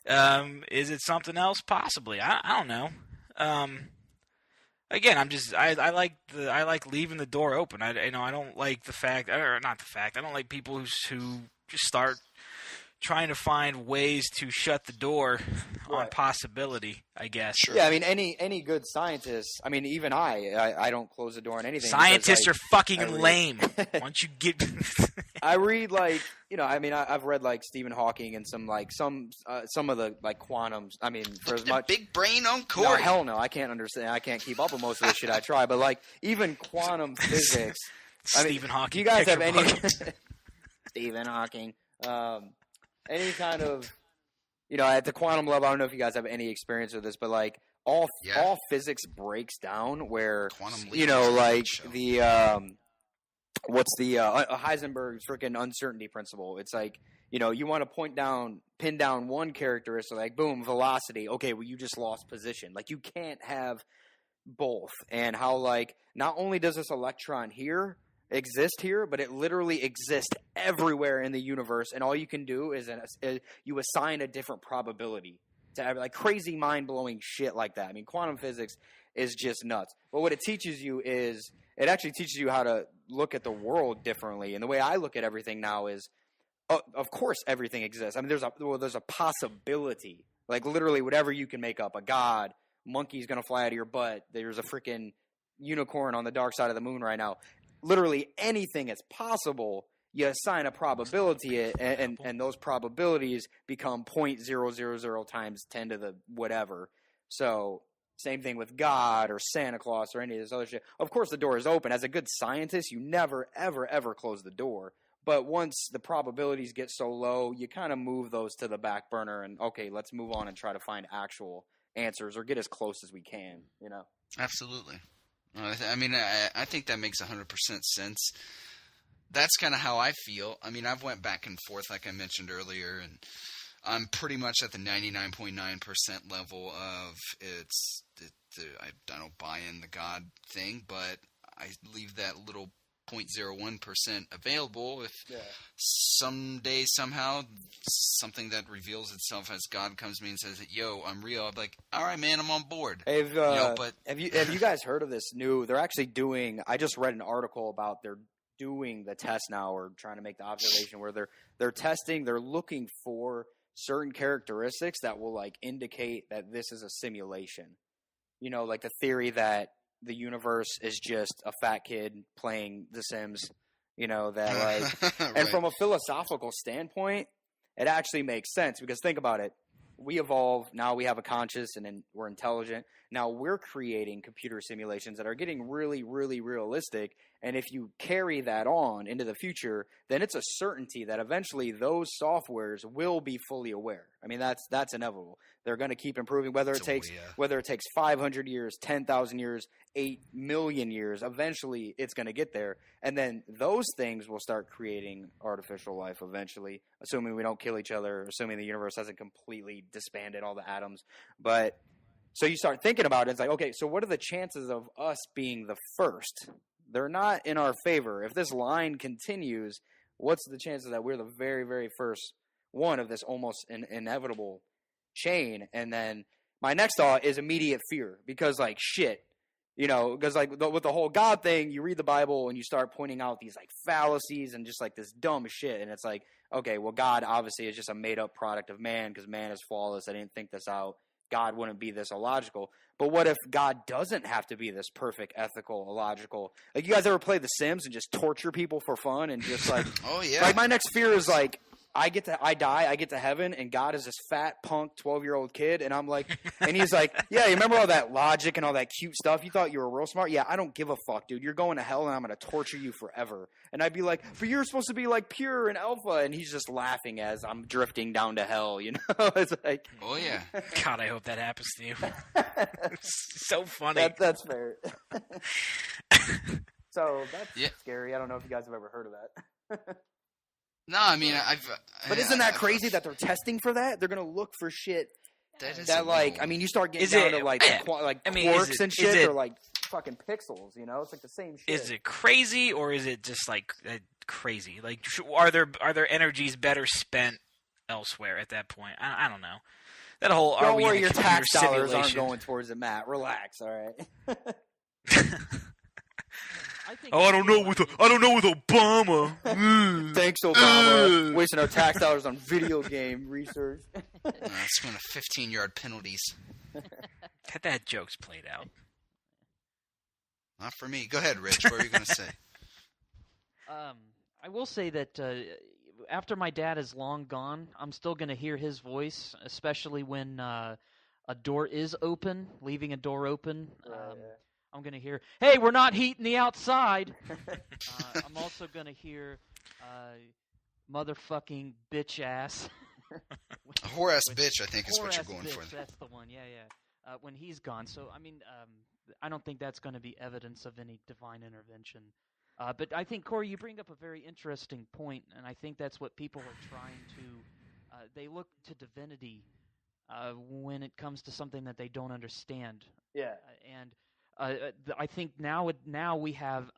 Is it something else? Possibly. I don't know. Again, I like leaving the door open. I don't like the fact, or not the fact. I don't like people who just start trying to find ways to shut the door on Right. possibility, I guess. Sure. Yeah, I mean, any good scientist. I mean, even I don't close the door on anything. Scientists because, are fucking I read- lame. Once you get, I read I mean, I've read like Stephen Hawking and some of the like quantums. I mean, for as The much. big brain on No, Corey. hell no, I can't understand. I can't keep up with most of this shit. I try, but like even quantum physics. I mean, Stephen Hawking. Do you guys have picture any book. Stephen Hawking? Any kind of at the quantum level? I don't know if you guys have any experience with this, but like all physics breaks down where Quantum leap you is know a great like show. the what's the Heisenberg's freaking uncertainty principle? It's like you want to pin down one characteristic, like boom, velocity. Okay, well you just lost position. Like you can't have both. And how like not only does this electron here exist here, but it literally exists everywhere in the universe, and all you can do is you assign a different probability to like crazy mind-blowing shit like that. I mean, quantum physics is just nuts. But what it teaches you is it actually teaches you how to look at the world differently. And the way I look at everything now is, of course, everything exists. I mean, there's a possibility, like literally whatever you can make up, a god, monkey's gonna fly out of your butt. There's a freaking unicorn on the dark side of the moon right now. Literally anything is possible. You assign a probability, and those probabilities become 0.000 times 10 to the whatever. So same thing with God or Santa Claus or any of this other shit. Of course, the door is open. As a good scientist, you never, ever, ever close the door. But once the probabilities get so low, you kind of move those to the back burner and, okay, let's move on and try to find actual answers or get as close as we can, Absolutely. I mean, I think that makes 100% sense. That's kind of how I feel. I mean, I've went back and forth, like I mentioned earlier, and I'm pretty much at the 99.9% level of I don't buy in the God thing, but I leave that little 0.01% available if someday, somehow, something that reveals itself as God comes to me and says, yo, I'm real. I'm like, all right, man, I'm on board. Have you guys heard of this new? They're actually doing. I just read an article about they're doing the test now, or trying to make the observation where they're testing. They're looking for certain characteristics that will like indicate that this is a simulation. Like the theory that the universe is just a fat kid playing The Sims. That like, Right. and from a philosophical standpoint, it actually makes sense because think about it. We evolve, now we have a conscious and we're intelligent. Now we're creating computer simulations that are getting really, really realistic. And if you carry that on into the future, then it's a certainty that eventually those softwares will be fully aware. I mean, that's inevitable. They're going to keep improving, whether it takes 500 years, 10,000 years, 8 million years. Eventually, it's going to get there. And then those things will start creating artificial life eventually, assuming we don't kill each other, assuming the universe hasn't completely disbanded all the atoms. But so you start thinking about it. It's like, okay, so what are the chances of us being the first? They're not in our favor. If this line continues, what's the chances that we're the very, very first one of this almost inevitable chain? And then my next thought is immediate fear because, like, shit, because like with the whole God thing, you read the Bible and you start pointing out these like fallacies and just like this dumb shit, and it's like, okay, well, God obviously is just a made up product of man because man is flawless. I didn't think this out. God wouldn't be this illogical. But what if God doesn't have to be this perfect, ethical, illogical? Like, you guys ever play The Sims and just torture people for fun and just like, oh yeah, like my next fear is like, I die, I get to heaven, and God is this fat punk 12-year-old kid, and I'm like, and he's like, yeah, you remember all that logic and all that cute stuff? You thought you were real smart? Yeah, I don't give a fuck, dude. You're going to hell, and I'm going to torture you forever. And I'd be like, but you're supposed to be like pure and alpha, and he's just laughing as I'm drifting down to hell. It's like, oh yeah. God, I hope that happens to you. So funny. That's fair. So that's scary. I don't know if you guys have ever heard of that. No, I mean, But isn't that crazy that they're testing for that? They're gonna look for shit that like, I mean, you start getting down to like quarks and shit, or like fucking pixels. It's like the same shit. Is it crazy, or is it just like crazy? Like, are there energies better spent elsewhere at that point? I don't know. That whole don't worry, your tax dollars simulation aren't going towards it, Matt. Relax, all right. think I don't know with Obama. Thanks, Obama. Wasting our tax dollars on video game research. It's going to 15-yard penalties. Had that joke's played out. Not for me. Go ahead, Rich. What are you going to say? I will say that after my dad is long gone, I'm still going to hear his voice, especially when a door is open, leaving a door open. I'm going to hear, "Hey, we're not heating the outside." I'm also going to hear motherfucking bitch ass. A whore-ass bitch, I think, is what you're going bitch, for. That's the one, yeah. When he's gone. So, I mean, I don't think that's going to be evidence of any divine intervention. But I think, Corey, you bring up a very interesting point, and I think that's what people are trying to they look to divinity when it comes to something that they don't understand. Yeah. I think now we have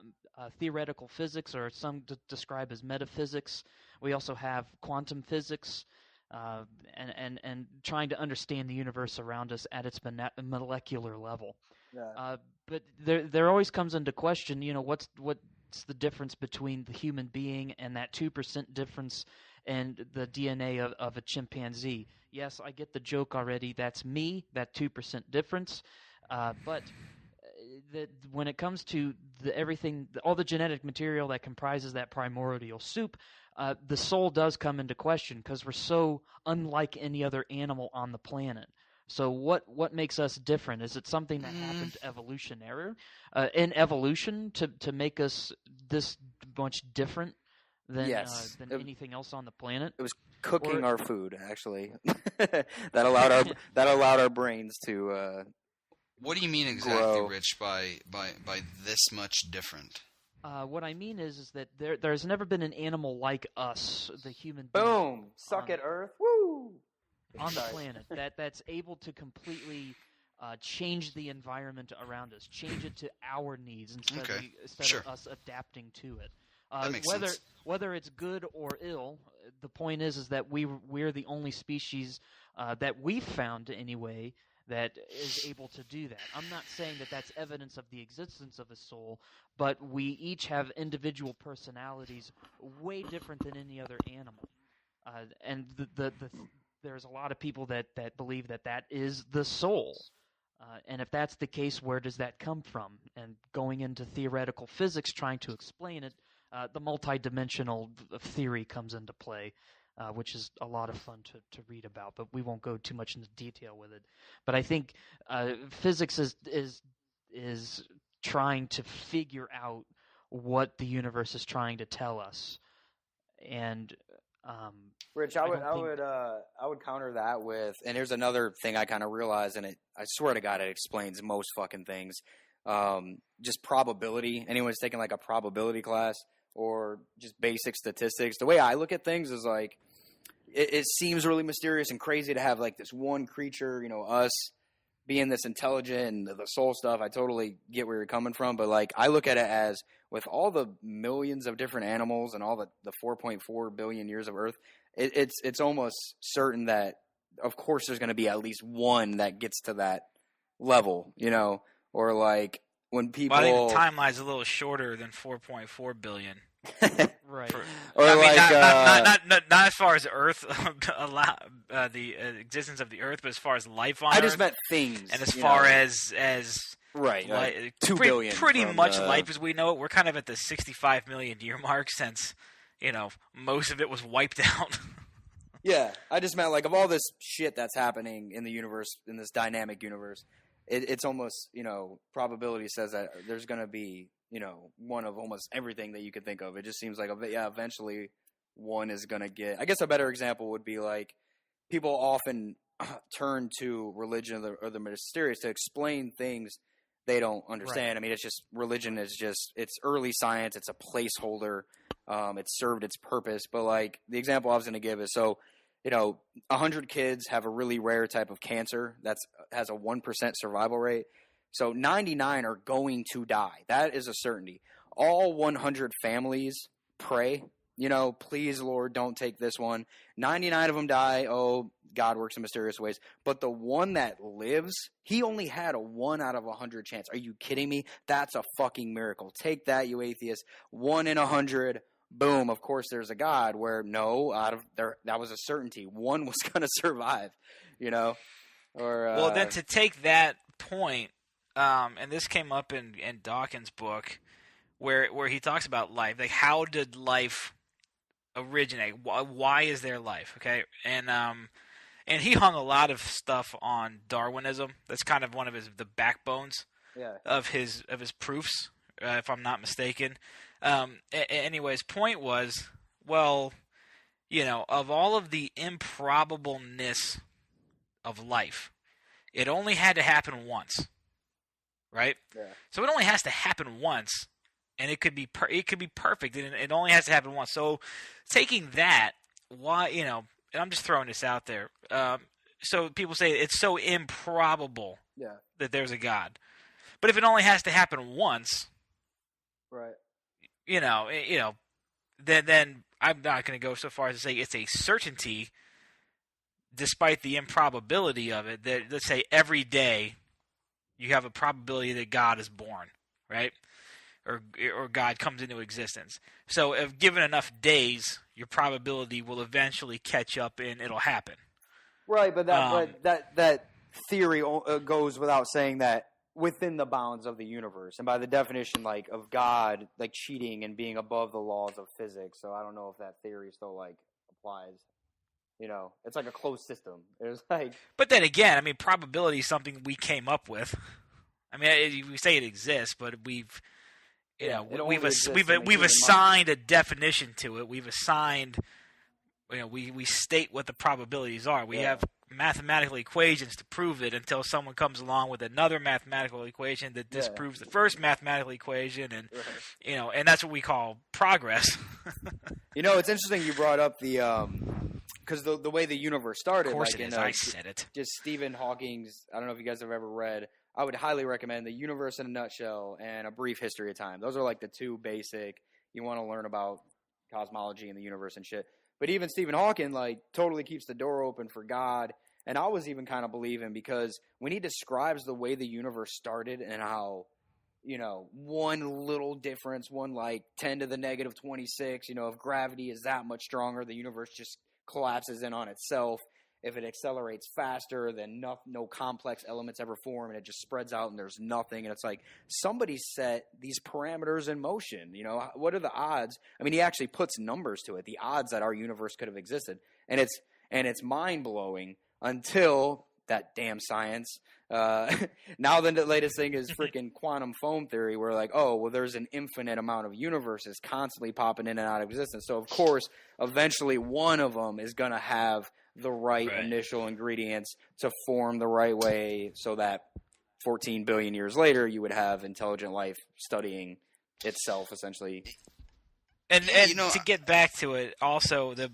theoretical physics, or some describe as metaphysics. We also have quantum physics, and trying to understand the universe around us at its molecular level. Yeah. But there always comes into question, what's the difference between the human being and that 2% difference in the DNA of a chimpanzee? Yes, I get the joke already. That's me, that 2% difference. But when it comes to everything, all the genetic material that comprises that primordial soup, the soul does come into question because we're so unlike any other animal on the planet. So what makes us different? Is it something that happened in evolution to make us this much different than anything else on the planet? It was cooking our food, actually. that allowed our brains to. What do you mean exactly, grow. Rich, by this much different? What I mean is that there's never been an animal like us, the human being. Boom! Suck it, Earth! Woo! On the planet that's able to completely change the environment around us, change it to our needs instead of us adapting to it. That makes sense. Whether it's good or ill, the point is that we're the only species that we've found anyway that is able to do that. I'm not saying that that's evidence of the existence of a soul, but we each have individual personalities way different than any other animal. And there's a lot of people that believe that is the soul. And if that's the case, where does that come from? And going into theoretical physics, trying to explain it, the multidimensional theory comes into play, which is a lot of fun to read about. But we won't go too much into detail with it. But I think physics is trying to figure out what the universe is trying to tell us. And Rich, I would counter that with, and here's another thing I kind of realized, and I swear to God, it explains most fucking things. Just probability. Anyone's taking like a probability class or just basic statistics. The way I look at things is like, it seems really mysterious and crazy to have like this one creature, us being this intelligent and the soul stuff. I totally get where you're coming from, but like I look at it as with all the millions of different animals and all the 4.4 billion years of Earth, it's almost certain that of course there's going to be at least one that gets to that level, or like when people. Well, I think the timeline's a little shorter than 4.4 billion. right. Not as far as Earth, the existence of the Earth, but as far as life on Earth. I just meant things, and as far as right, 2 billion, pretty much life as we know it. We're kind of at the 65 million year mark since most of it was wiped out. Yeah, I just meant like of all this shit that's happening in the universe, in this dynamic universe, it's almost probability says that there's going to be one of almost everything that you could think of. It just seems like eventually one is going to get. I guess a better example would be like people often turn to religion or the mysterious to explain things they don't understand. Right. I mean, it's just religion is just it's early science. It's a placeholder. It served its purpose. But like the example I was going to give is 100 kids have a really rare type of cancer that has a 1% survival rate. So 99 are going to die. That is a certainty. All 100 families pray please, Lord, don't take this one. 99 of them die. Oh, God works in mysterious ways. But the one that lives, he only had a 1 out of 100 chance. Are you kidding me? That's a fucking miracle. Take that, you atheist. 1 in 100. Boom. Of course, there's a God where that was a certainty. One was going to survive, Well, then to take that point, and this came up in Dawkins' book, where he talks about life, like how did life originate? Why is there life? Okay, and he hung a lot of stuff on Darwinism. That's kind of one of the backbones of his proofs, if I'm not mistaken. Anyways, point was, well, of all of the improbableness of life, it only had to happen once, right? Yeah. So it only has to happen once, and it could be perfect, and it only has to happen once. So taking that, why, and I'm just throwing this out there. So people say it's so improbable that there's a God, but if it only has to happen once, right? Then I'm not going to go so far as to say it's a certainty, despite the improbability of it. That, let's say, every day you have a probability that God is born, right? Or God comes into existence. So if given enough days, your probability will eventually catch up and it'll happen. Right, but that theory goes without saying that within the bounds of the universe, and by the definition, like, of God, like, cheating and being above the laws of physics. So I don't know if that theory still, like, applies. It's like a closed system. It's like, but then again, I mean, probability is something we came up with. I mean, we say it exists, but we've assigned a definition to it. We've assigned, we state what the probabilities are. We have mathematical equations to prove it until someone comes along with another mathematical equation that disproves the first mathematical equation, and and that's what we call progress. It's interesting you brought up the because the way the universe started. Of course, like, it is. I said it. Just Stephen Hawking's. I don't know if you guys have ever read. I would highly recommend The Universe in a Nutshell and A Brief History of Time. Those are like the two basic. You want to learn about cosmology and the universe and shit. But even Stephen Hawking, like, totally keeps the door open for God. And I was even kind of believing, because when he describes the way the universe started and how, one little difference, one like 10 to the negative 26, if gravity is that much stronger, the universe just collapses in on itself. If it accelerates faster, then no complex elements ever form, and it just spreads out and there's nothing. And it's like, somebody set these parameters in motion. What are the odds? I mean, he actually puts numbers to it, the odds that our universe could have existed. And it's mind-blowing until that damn science. Now the latest thing is freaking quantum foam theory, where like, oh, well, there's an infinite amount of universes constantly popping in and out of existence. So, of course, eventually one of them is going to have the right initial ingredients to form the right way, so that 14 billion years later you would have intelligent life studying itself, essentially. And to get back to it, also the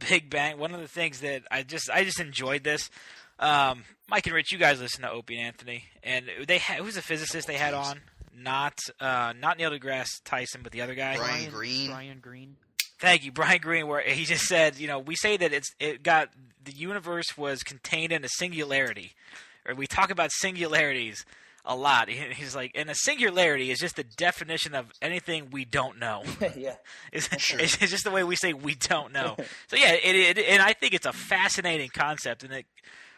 Big Bang. One of the things that I just enjoyed this. Mike and Rich, you guys listen to Opie and Anthony, and who's the physicist they had on? Not Neil deGrasse Tyson, but the other guy, Brian Greene. Brian Greene. Thank you, Brian Greene, where he just said, we say that the universe was contained in a singularity, or we talk about singularities a lot. He's like, and a singularity is just the definition of anything we don't know. Yeah, it's just the way we say we don't know. So yeah, and I think it's a fascinating concept. And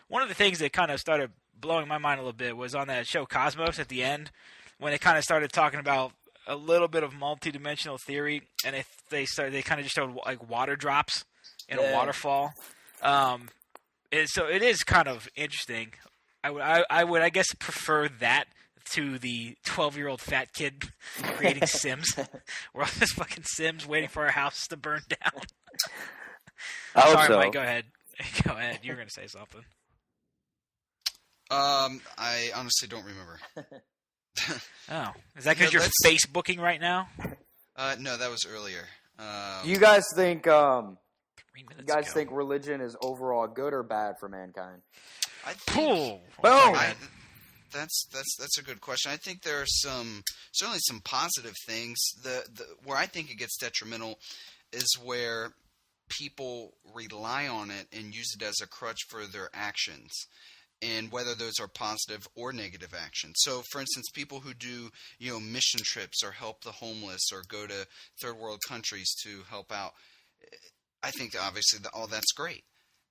one of the things that kind of started blowing my mind a little bit was on that show Cosmos at the end, when it kind of started talking about a little bit of multidimensional theory, and they kind of just showed like water drops in a waterfall. So it is kind of interesting. I would I guess prefer that to the 12-year-old fat kid creating Sims. We're all just fucking Sims waiting for our house to burn down. Sorry, Mike. Go ahead. Go ahead. You were going to say something. I honestly don't remember. Oh, is that because you're Facebooking right now? No, that was earlier. Do you guys think? Think religion is overall good or bad for mankind? Boom. That's a good question. I think there are certainly some positive things. The where I think it gets detrimental is where people rely on it and use it as a crutch for their actions, and whether those are positive or negative actions. So, for instance, people who do, mission trips or help the homeless or go to third world countries to help out, I think obviously all that's great.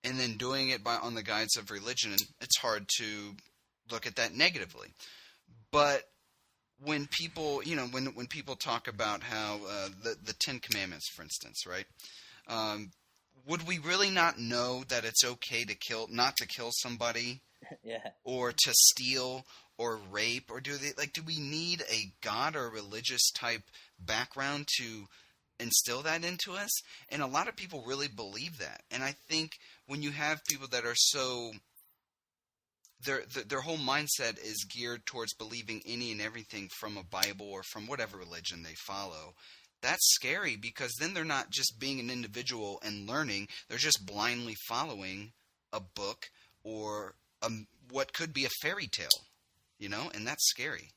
And then doing it on the guise of religion, it's hard to look at that negatively. But when people, when people talk about how the Ten Commandments, for instance, right? Would we really not know that it's okay to not to kill somebody? Yeah. Or to steal or rape, or do we need a God or religious type background to instill that into us? And a lot of people really believe that. And I think when you have people that are so their whole mindset is geared towards believing any and everything from a Bible or from whatever religion they follow, that's scary, because then they're not just being an individual and learning, they're just blindly following a book or what could be a fairy tale, and that's scary.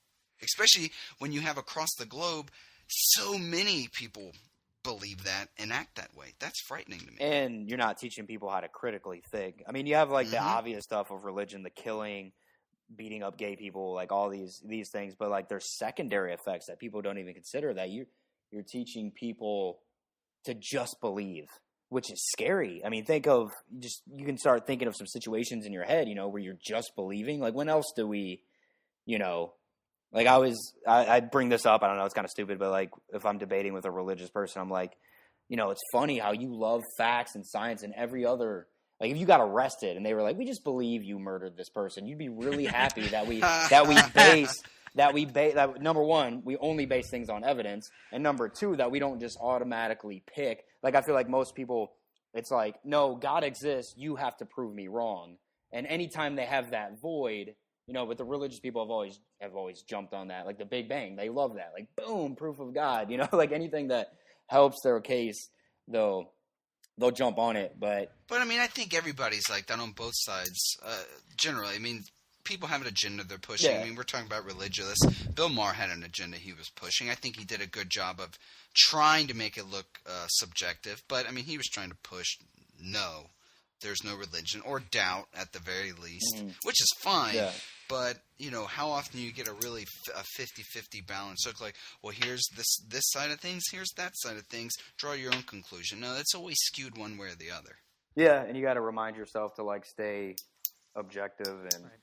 Especially when you have across the globe so many people believe that and act that way. That's frightening to me. And you're not teaching people how to critically think. I mean, you have the obvious stuff of religion, the killing, beating up gay people, all these things, but there's secondary effects that people don't even consider, that you're teaching people to just believe, which is scary. I mean, you can start thinking of some situations in your head, where you're just believing. When else do we, I bring this up, I don't know, it's kind of stupid, but if I'm debating with a religious person, I'm like, it's funny how you love facts and science and every other, if you got arrested and they were like, we just believe you murdered this person, you'd be really happy that number one, we only base things on evidence, and number two, that we don't just automatically pick. I feel like most people, it's no, God exists, you have to prove me wrong. And anytime they have that void, but the religious people have always jumped on that, the Big Bang, they love that, boom, proof of God, anything that helps their case, they'll jump on it. But I mean, I think everybody's like that on both sides. Generally, I mean, people have an agenda they're pushing. Yeah. I mean, we're talking about religious. Bill Maher had an agenda he was pushing. I think he did a good job of trying to make it look subjective. But, I mean, he was trying to push, no, there's no religion, or doubt at the very least, which is fine. Yeah. But, how often do you get a 50-50 balance? So it's well, here's this side of things, here's that side of things. Draw your own conclusion. No, that's always skewed one way or the other. Yeah, and you got to remind yourself to, stay objective and... Right.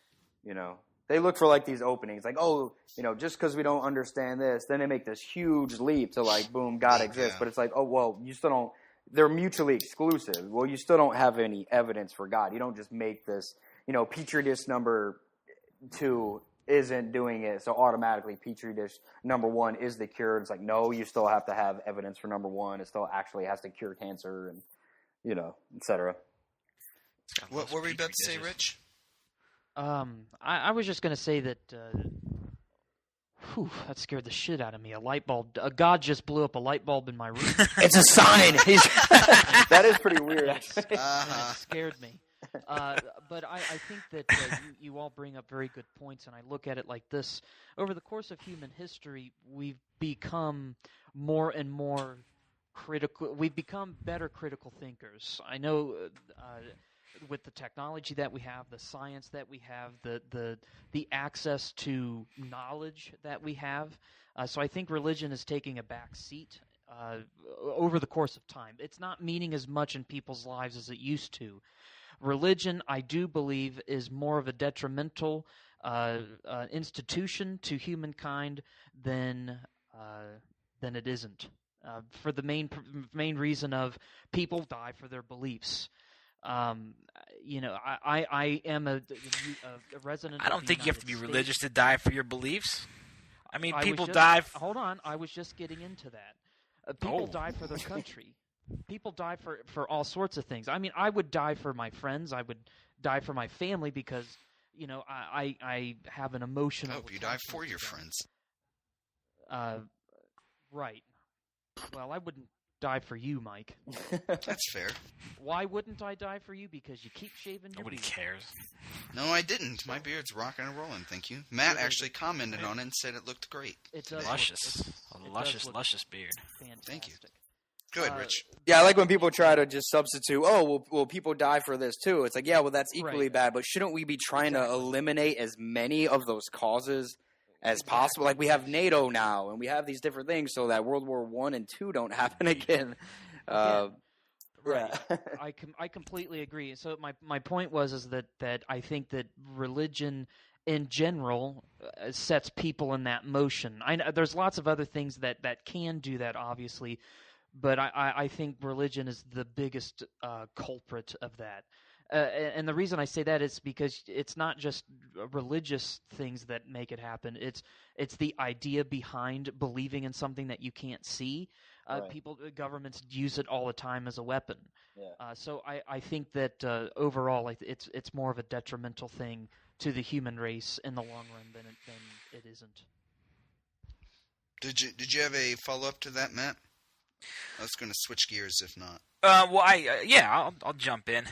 They look for these openings, just because we don't understand this, then they make this huge leap to boom, God exists. But it's oh, well, you still don't, they're mutually exclusive. Well, you still don't have any evidence for God. You don't just make this, Petri dish number 2 isn't doing it, so automatically Petri dish number 1 is the cure. It's no, you still have to have evidence for number 1. It still actually has to cure cancer and, et cetera. What were we about to say, Rich? I was just going to say that, that scared the shit out of me. A god just blew up a light bulb in my room. It's a sign! That is pretty weird, actually. It scared me. But I think that you all bring up very good points, and I look at it like this. Over the course of human history, we've become more and more critical. We've become better critical thinkers. I know... with the technology that we have, the science that we have, the access to knowledge that we have. So I think religion is taking a back seat over the course of time. It's not meaning as much in people's lives as it used to. Religion, I do believe, is more of a detrimental institution to humankind than it isn't. For the main reason of people die for their beliefs. I am a resident. I don't think you have to be religious to die for your beliefs. I mean, people die. Hold on, I was just getting into that. People die for their country. People die for all sorts of things. I mean, I would die for my friends. I would die for my family because I have an emotional. I hope you die for your friends. Right. Well, I wouldn't die for you, Mike. That's fair. Why wouldn't I die for you? Because you keep shaving your Nobody beard. cares. No, I didn't. My beard's rocking and rolling, thank you. Matt actually commented on it and said it looked great. It does. Luscious. Luscious beard. Fantastic. Thank you. Go ahead, Rich. Yeah, I like when people try to just substitute, oh, well, people die for this too. It's like, yeah, well, that's equally Right. bad, but shouldn't we be trying to eliminate as many of those causes as possible? Like, we have NATO now, and we have these different things so that World War I and II don't happen again. Right. Yeah. I completely agree. So my point was is that I think that religion in general sets people in that motion. I know there's lots of other things that can do that, obviously, but I think religion is the biggest culprit of that. And the reason I say that is because it's not just religious things that make it happen. It's the idea behind believing in something that you can't see. Right. Governments use it all the time as a weapon. Yeah. So I think that overall, it's more of a detrimental thing to the human race in the long run than it isn't. Did you have a follow up to that, Matt? I was going to switch gears if not. I'll jump in.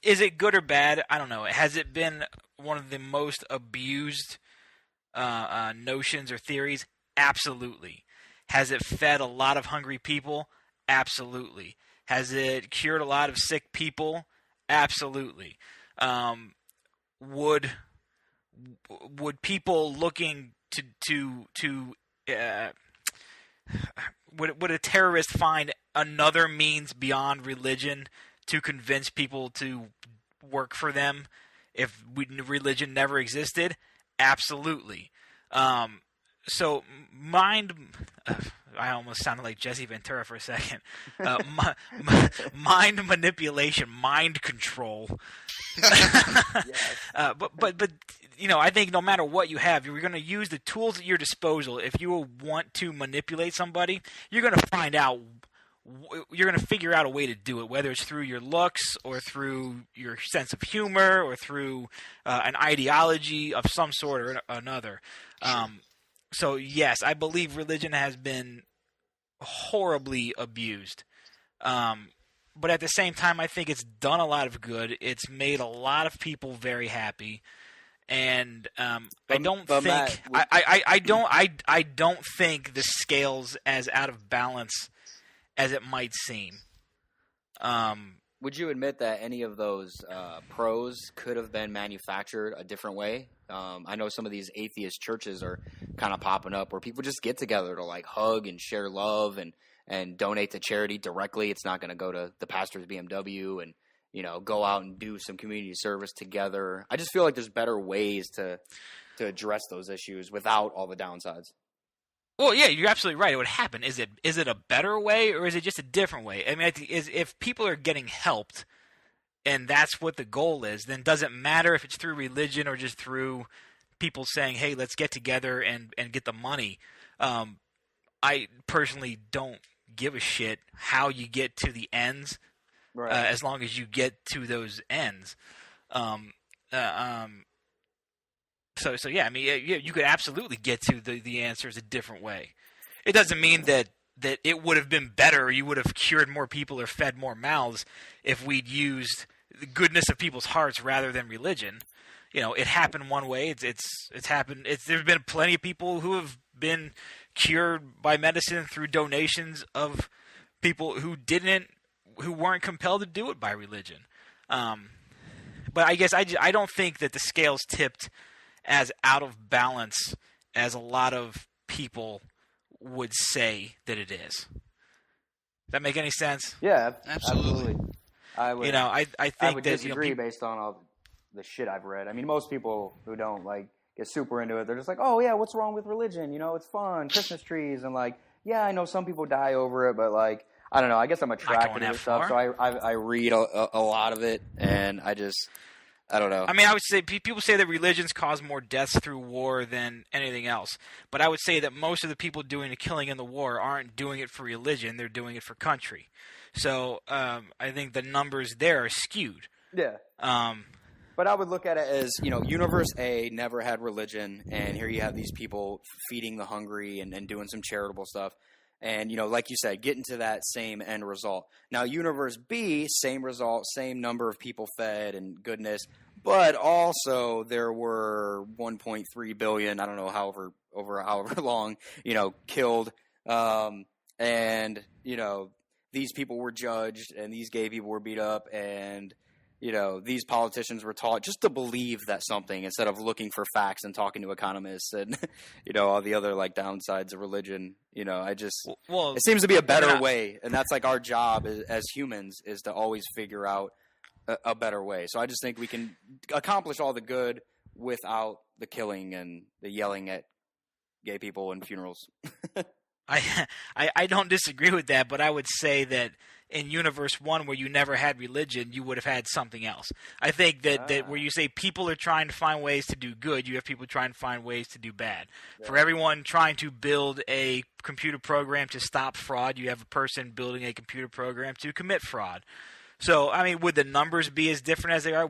Is it good or bad? I don't know. Has it been one of the most abused notions or theories? Absolutely. Has it fed a lot of hungry people? Absolutely. Has it cured a lot of sick people? Absolutely. Would people looking would a terrorist find another means beyond religion to convince people to work for them if religion never existed? Absolutely. So I almost sounded like Jesse Ventura for a second. Mind manipulation, mind control. But I think no matter what you have, you're going to use the tools at your disposal. If you want to manipulate somebody, you're going to find out. You're going to figure out a way to do it, whether it's through your looks or through your sense of humor or through an ideology of some sort or another. So yes, I believe religion has been horribly abused. But at the same time, I think it's done a lot of good. It's made a lot of people very happy, and I don't think the scale's as out of balance as it might seem. Would you admit that any of those pros could have been manufactured a different way? I know some of these atheist churches are kind of popping up where people just get together to like hug and share love and donate to charity directly. It's not going to go to the pastor's BMW and, go out and do some community service together. I just feel like there's better ways to address those issues without all the downsides. Well, yeah, you're absolutely right. It would happen. Is it a better way or is it just a different way? I mean, I think if people are getting helped and that's what the goal is, then does it matter if it's through religion or just through people saying, hey, let's get together and get the money? I personally don't give a shit how you get to the ends, Right. as long as you get to those ends. So yeah, I mean, you could absolutely get to the answers a different way. It doesn't mean that it would have been better, or you would have cured more people or fed more mouths if we'd used the goodness of people's hearts rather than religion. It happened one way. It's happened. There's been plenty of people who have been cured by medicine through donations of people who weren't compelled to do it by religion. But I guess I don't think that the scale's tipped as out of balance as a lot of people would say that it is. Does that make any sense? Yeah, Absolutely. I would. I think I would that disagree based on all the shit I've read. I mean, most people who don't get super into it, they're just like, "Oh yeah, what's wrong with religion? It's fun, Christmas trees, and yeah, I know some people die over it, but I don't know. I guess I'm attracted to this stuff, so I read a lot of it, and I don't know. I mean, I would say people say that religions cause more deaths through war than anything else. But I would say that most of the people doing the killing in the war aren't doing it for religion. They're doing it for country. So I think the numbers there are skewed. Yeah. But I would look at it as, Universe A never had religion, and here you have these people feeding the hungry and doing some charitable stuff. And, like you said, getting to that same end result. Now, Universe B, same result, same number of people fed and goodness, but also there were 1.3 billion, I don't know, however long, killed. And, these people were judged and these gay people were beat up and, you know, these politicians were taught just to believe that something instead of looking for facts and talking to economists and, you know, all the other like downsides of religion. You know, it seems to be a better way. And that's like our job as humans is to always figure out a better way. So I just think we can accomplish all the good without the killing and the yelling at gay people in funerals. I don't disagree with that, but I would say that in Universe 1, where you never had religion, you would have had something else. I think that where you say people are trying to find ways to do good, you have people trying to find ways to do bad. Yeah. For everyone trying to build a computer program to stop fraud, you have a person building a computer program to commit fraud. So, I mean, would the numbers be as different as they are?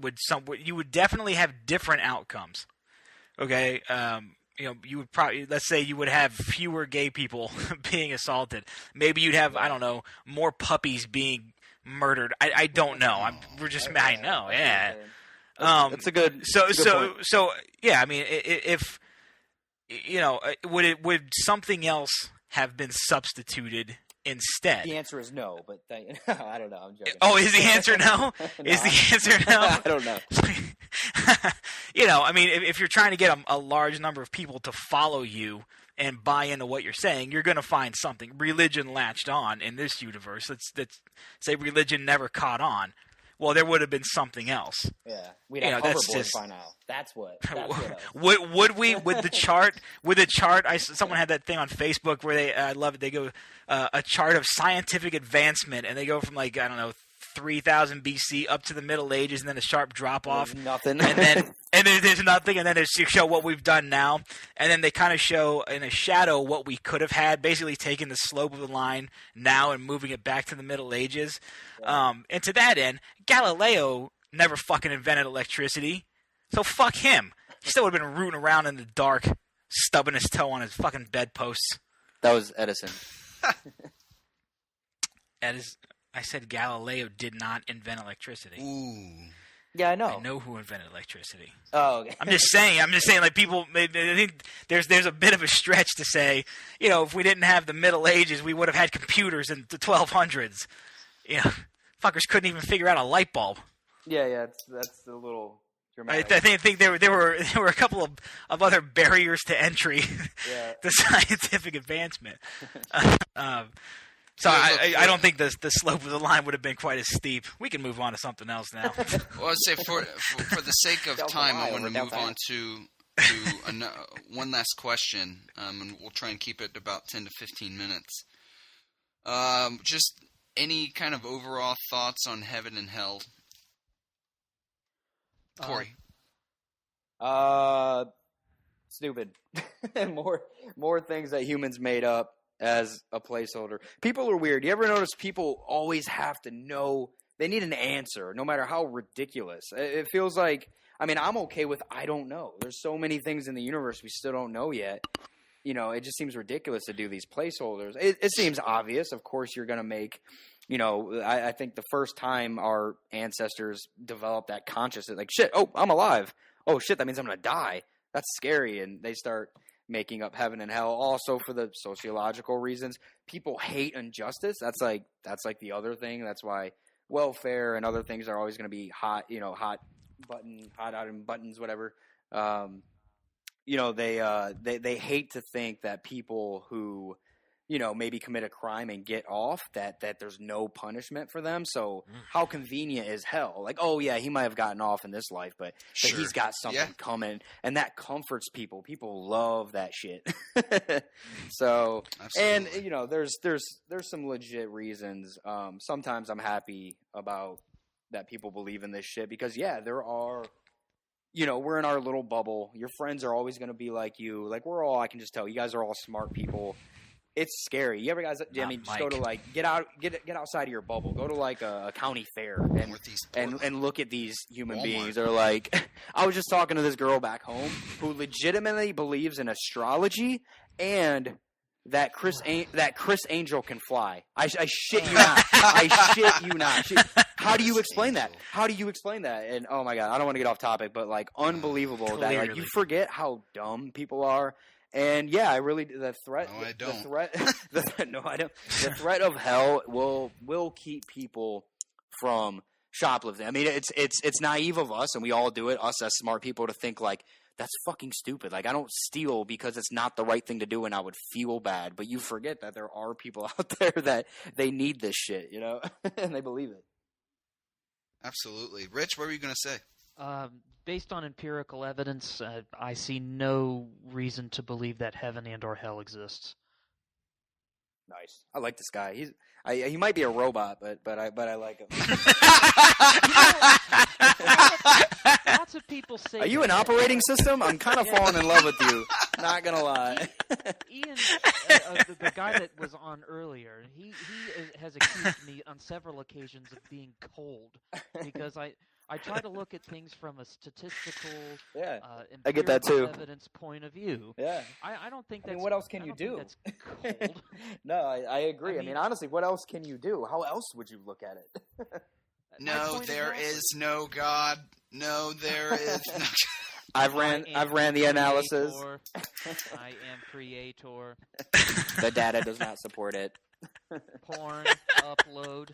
You would definitely have different outcomes. Okay, you know, you would probably, let's say you would have fewer gay people being assaulted. Maybe you'd have, I don't know, more puppies being murdered. I don't know. I know. Yeah. That's a good. So yeah. I mean, if you know, would something else have been substituted instead? The answer is no, but I don't know. I'm joking. Oh, is the answer no? Is the answer no? I don't know. You know, I mean, if you're trying to get a large number of people to follow you and buy into what you're saying, you're going to find something. Religion latched on in this universe. Let's say religion never caught on. Well, there would have been something else. Yeah, we'd have hoverboards by now. That's what. Would we with the chart? With the chart, someone had that thing on Facebook where they, I love it. They go a chart of scientific advancement, and they go from like, I don't know, 3000 BC up to the Middle Ages, and then a sharp drop off. Nothing. And then there's nothing, and then they show what we've done now, and then they kind of show in a shadow what we could have had, basically taking the slope of the line now and moving it back to the Middle Ages. Yeah. And to that end, Galileo never fucking invented electricity, so fuck him. He still would have been rooting around in the dark, stubbing his toe on his fucking bedposts. That was Edison. I said Galileo did not invent electricity. Ooh. Yeah, I know. I know who invented electricity. Oh, okay. I'm just saying, like people, I think there's a bit of a stretch to say, you know, if we didn't have the Middle Ages, we would have had computers in the 1200s. You know, fuckers couldn't even figure out a light bulb. Yeah, that's a little dramatic. I think there were a couple of other barriers to entry to scientific advancement. So I don't think the slope of the line would have been quite as steep. We can move on to something else now. Well, I'd say for the sake of time, I want to move on to one last question, and we'll try and keep it about 10 to 15 minutes. Just any kind of overall thoughts on heaven and hell? Corey. Stupid. more things that humans made up as a placeholder. People are weird. You ever notice people always have to know? They need an answer, no matter how ridiculous. It feels like, I mean, I'm okay with I don't know. There's so many things in the universe we still don't know yet. You know, it just seems ridiculous to do these placeholders. It seems obvious. Of course, you're going to make, you know, I think the first time our ancestors developed that consciousness, like, shit, oh, I'm alive. Oh, shit, that means I'm going to die. That's scary. And they start making up heaven and hell. Also, for the sociological reasons, people hate injustice. That's like the other thing. That's why welfare and other things are always going to be hot item buttons, whatever. You know, they hate to think that people who, you know, maybe commit a crime and get off, that there's no punishment for them. So how convenient is hell? Like, oh yeah, he might have gotten off in this life, but he's got something coming, and that comforts people. People love that shit. So, absolutely. And you know, there's some legit reasons. Sometimes I'm happy about that people believe in this shit because there are. You know, we're in our little bubble. Your friends are always going to be like you. Like, I can just tell you guys are all smart people. It's scary. You ever guys, just go to like, get outside of your bubble. Go to like a county fair and look at these human beings. They're like, I was just talking to this girl back home who legitimately believes in astrology and that Chris Angel can fly. I shit you not. I shit you not. How do you explain that? How do you explain that? And oh my god, I don't want to get off topic, but like unbelievable that like you forget how dumb people are And yeah, I really the threat. No, I don't. The threat. No, I don't. The threat of hell will keep people from shoplifting. I mean, it's naive of us, and we all do it. Us as smart people to think like that's fucking stupid. Like I don't steal because it's not the right thing to do, and I would feel bad. But you forget that there are people out there that they need this shit, you know, and they believe it. Absolutely. Rich, what were you going to say? Based on empirical evidence, I see no reason to believe that heaven and or hell exists. Nice. I like this guy. He might be a robot, but I like him. Lots of people say. Are you an operating system? I'm kind of falling in love with you. Not gonna lie. Ian, the guy that was on earlier, he has accused me on several occasions of being cold because I try to look at things from a statistical, I get that too. Evidence point of view. Yeah, I don't think that's. I mean, what else can you do? That's cold. No, I agree. I mean, honestly, what else can you do? How else would you look at it? No, there is no God. No, there is no. I've ran the analysis. I am creator. The data does not support it. Porn upload.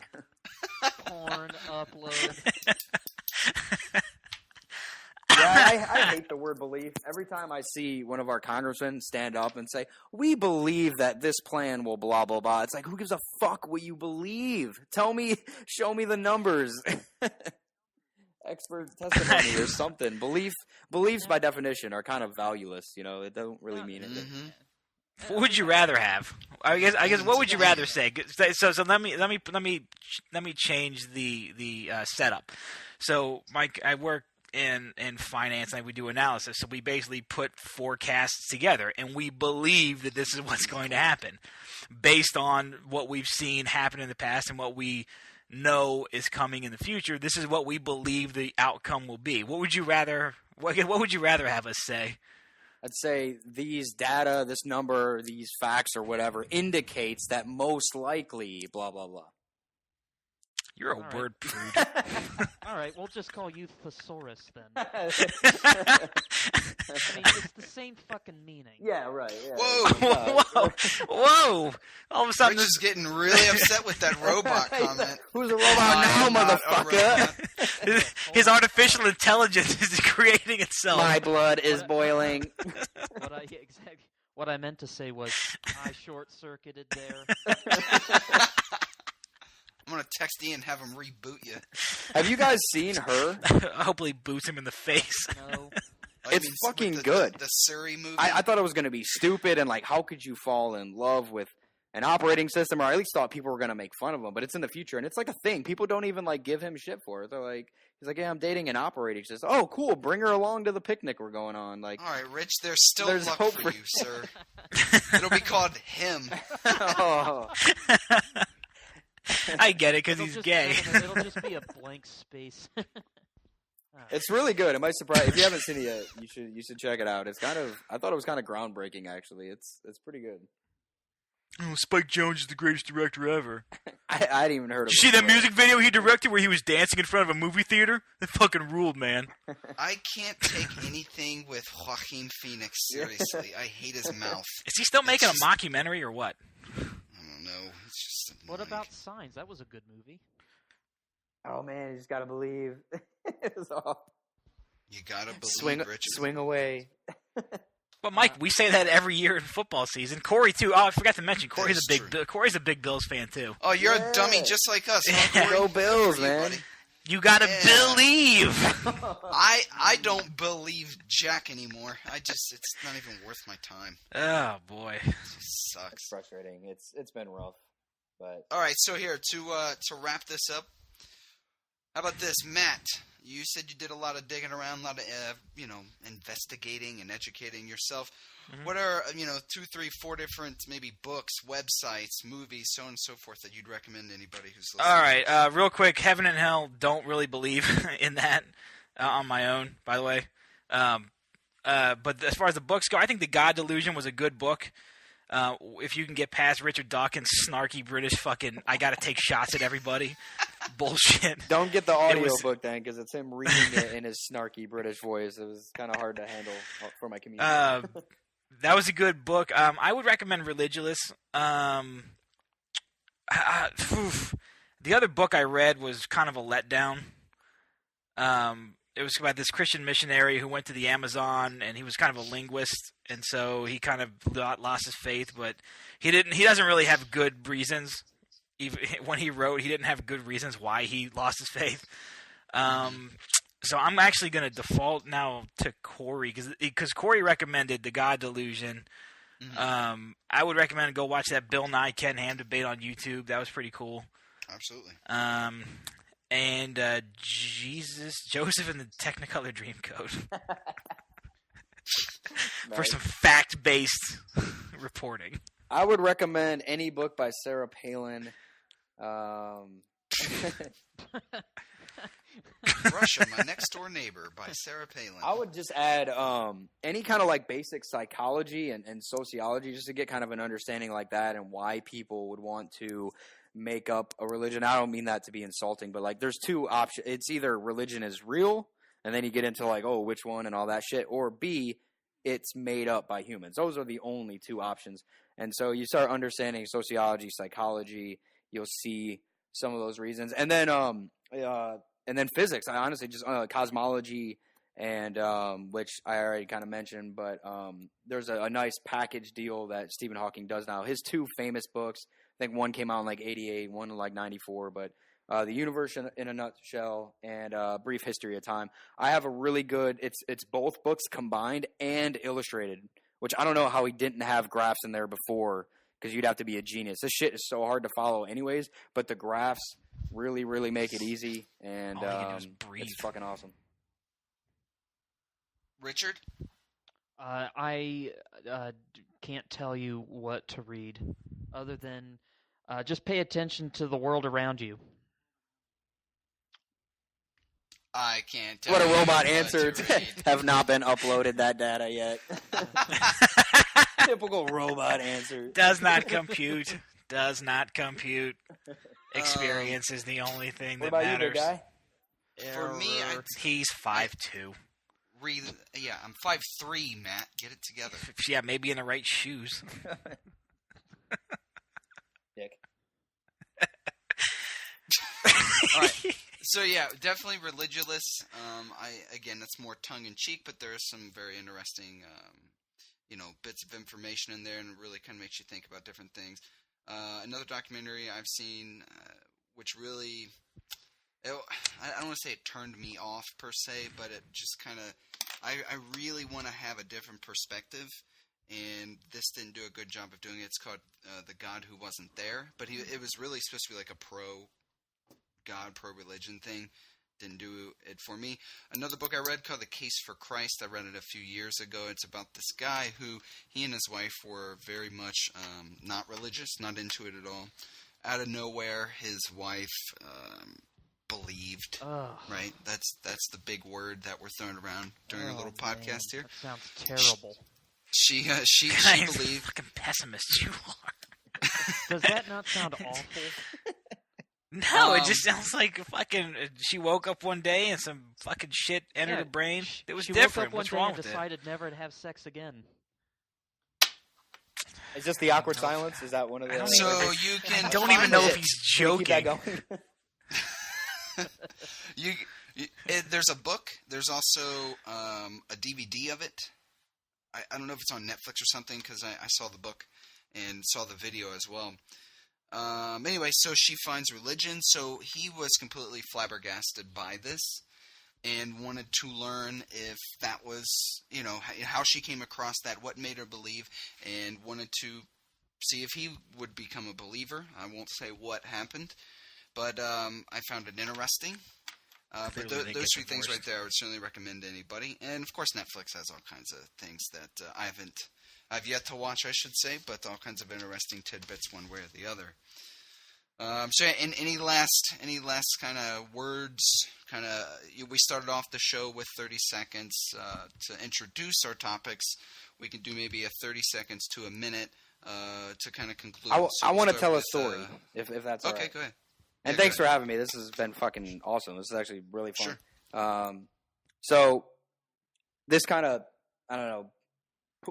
Porn upload. Yeah, I hate the word belief. Every time I see one of our congressmen stand up and say, "We believe that this plan will blah blah blah," it's like, who gives a fuck what you believe? Tell me, show me the numbers. Expert testimony or something. Beliefs by definition are kind of valueless. You know, it don't really mean anything. Mm-hmm. What would you rather have? I guess what would you rather say? So let me change the setup. So Mike, I work in finance and we do analysis. So we basically put forecasts together and we believe that this is what's going to happen based on what we've seen happen in the past and what we know is coming in the future. This is what we believe the outcome will be. What would you rather? What would you rather have us say? I'd say these data, this number, these facts or whatever indicates that most likely blah blah blah. You're a All word right. prude. All right, we'll just call you thesaurus then. I mean, it's the same fucking meaning. Yeah, right. Yeah. Whoa! All of a sudden, Rich is getting really upset with that robot comment. Who's a robot now, motherfucker? his artificial intelligence is creating itself. My blood is boiling. What I meant to say was I short-circuited there. I'm going to text Ian and have him reboot you. Have you guys seen Her? Hopefully boots him in the face. No. Oh, It's you mean fucking with good. The Siri movie? I thought it was going to be stupid and like, how could you fall in love with an operating system? Or I at least thought people were going to make fun of him, but it's in the future and it's like a thing. People don't even like give him shit for it. They're like, he's like, yeah, I'm dating an operating system. Oh, cool. Bring her along to the picnic we're going on. Like, All right, Rich, there's still There's luck hope for for you, sir. It'll be called Him. oh. I get it because he's gay. It'll just be a blank space. It's really good. It might surprise if you haven't seen it yet. You should check it out. It's I thought it was kind of groundbreaking actually. It's pretty good. Oh, Spike Jonze is the greatest director ever. I hadn't even heard of Did it. you see that before. music video he directed where he was dancing in front of a movie theater? That fucking ruled, man. I can't take anything with Joaquin Phoenix seriously. I hate his mouth. Is he still making just- a mockumentary or what? I don't know. It's just What annoying. about Signs? That was a good movie. Oh man, you just gotta believe. It's all... You gotta believe, Rich. swing away. But Mike, we say that every year in football season. Corey too. Oh, I forgot to mention Corey's That's Corey's a big Bills fan too. Oh, you're Yeah. a dummy just like us. Huh, Corey? Go Bills, Good for you, man. buddy. You gotta Yeah. believe. I don't believe Jack anymore. It's not even worth my time. Oh boy. It just sucks. It's frustrating. It's been rough, but All right, so here to wrap this up. How about this, Matt? You said you did a lot of digging around, a lot of investigating and educating yourself. Mhm. What are 2, 3, 4 different maybe books, websites, movies, so on and so forth that you'd recommend to anybody who's listening? All right, real quick, Heaven and Hell. Don't really believe in that on my own, by the way. But as far as the books go, I think The God Delusion was a good book. If you can get past Richard Dawkins' snarky British fucking, I gotta take shots at everybody, bullshit. don't get the audio was- book then because it's him reading it in his snarky British voice. It was kind of hard to handle for my community. That was a good book. I would recommend Religulous. The other book I read was kind of a letdown. It was about this Christian missionary who went to the Amazon, and he was kind of a linguist, and so he kind of lost his faith. But he doesn't really have good reasons. Even when he wrote, he didn't have good reasons why he lost his faith. So I'm actually going to default now to Corey because Corey recommended The God Delusion. Mm-hmm. I would recommend go watch that Bill Nye Ken Ham debate on YouTube. That was pretty cool. Absolutely. And Joseph and the Technicolor Dreamcoat for some fact-based reporting. I would recommend any book by Sarah Palin. Russia, My Next Door Neighbor by Sarah Palin. I would just add any kind of like basic psychology and sociology just to get kind of an understanding like that and why people would want to make up a religion. I don't mean that to be insulting, but like there's two options. It's either religion is real and then you get into like, oh, which one and all that shit, or B, it's made up by humans. Those are the only two options. And so you start understanding sociology, psychology, you'll see some of those reasons. And then physics. I honestly just cosmology and which I already kind of mentioned, but there's a nice package deal that Stephen Hawking does now. His two famous books, I think one came out in like 88, one in like 94, but The Universe in a Nutshell and Brief History of Time. I have a really good, it's both books combined and illustrated, which I don't know how he didn't have graphs in there before because you'd have to be a genius. This shit is so hard to follow anyways, but the graphs really, really make it easy, and All you can do is breathe. it's fucking awesome. Richard? I can't tell you what to read other than just pay attention to the world around you. I can't tell What a you robot what answer. to read. Have not been uploaded that data yet. Typical robot answer. Does not compute. Does not compute. Experience is the only thing What that about you, matters. big guy? For me, He's 5'2". I'm 5'3", Matt. Get it together. Yeah, maybe in the right shoes. Dick. All right. So yeah, definitely Religulous. Again, that's more tongue in cheek, but there are some very interesting, bits of information in there, and it really kind of makes you think about different things. Another documentary I've seen, which really, I don't want to say it turned me off per se, but it just kind of, I really want to have a different perspective, and this didn't do a good job of doing it. It's called The God Who Wasn't There, but it was really supposed to be like a pro-God, pro-religion thing. Didn't do it for me. Another book I read called The Case for Christ. I read it a few years ago. It's about this guy who, he and his wife were very much not religious, not into it at all. Out of nowhere, his wife believed. Right? That's the big word that we're throwing around during our little podcast here. That sounds terrible. She Kind of believed. fucking pessimist you are. Does that not sound awful? No, it just sounds like fucking. She woke up one day and some fucking shit entered her brain. It was she different. woke up What's one day wrong and with it? decided never to have sex again. Is this the awkward silence? Is that one of the... I don't So even- you can. I don't even know if he's Can we keep that joking. going? There's a book. There's also a DVD of it. I don't know if it's on Netflix or something because I saw the book and saw the video as well. Anyway, so she finds religion. So he was completely flabbergasted by this and wanted to learn if that was, how she came across that, what made her believe, and wanted to see if he would become a believer. I won't say what happened, but I found it interesting. But Clearly they those get three things divorced. right there I would certainly recommend to anybody. And, of course, Netflix has all kinds of things that I've yet to watch, I should say, but all kinds of interesting tidbits one way or the other. So, any last kind of words? We started off the show with 30 seconds to introduce our topics. We can do maybe a 30 seconds to a minute to kind of conclude. I want to tell a story, if that's all okay, right. go ahead. And Yeah, thanks go for having me. This has been fucking awesome. This is actually really fun. Sure. So this kind of, I don't know,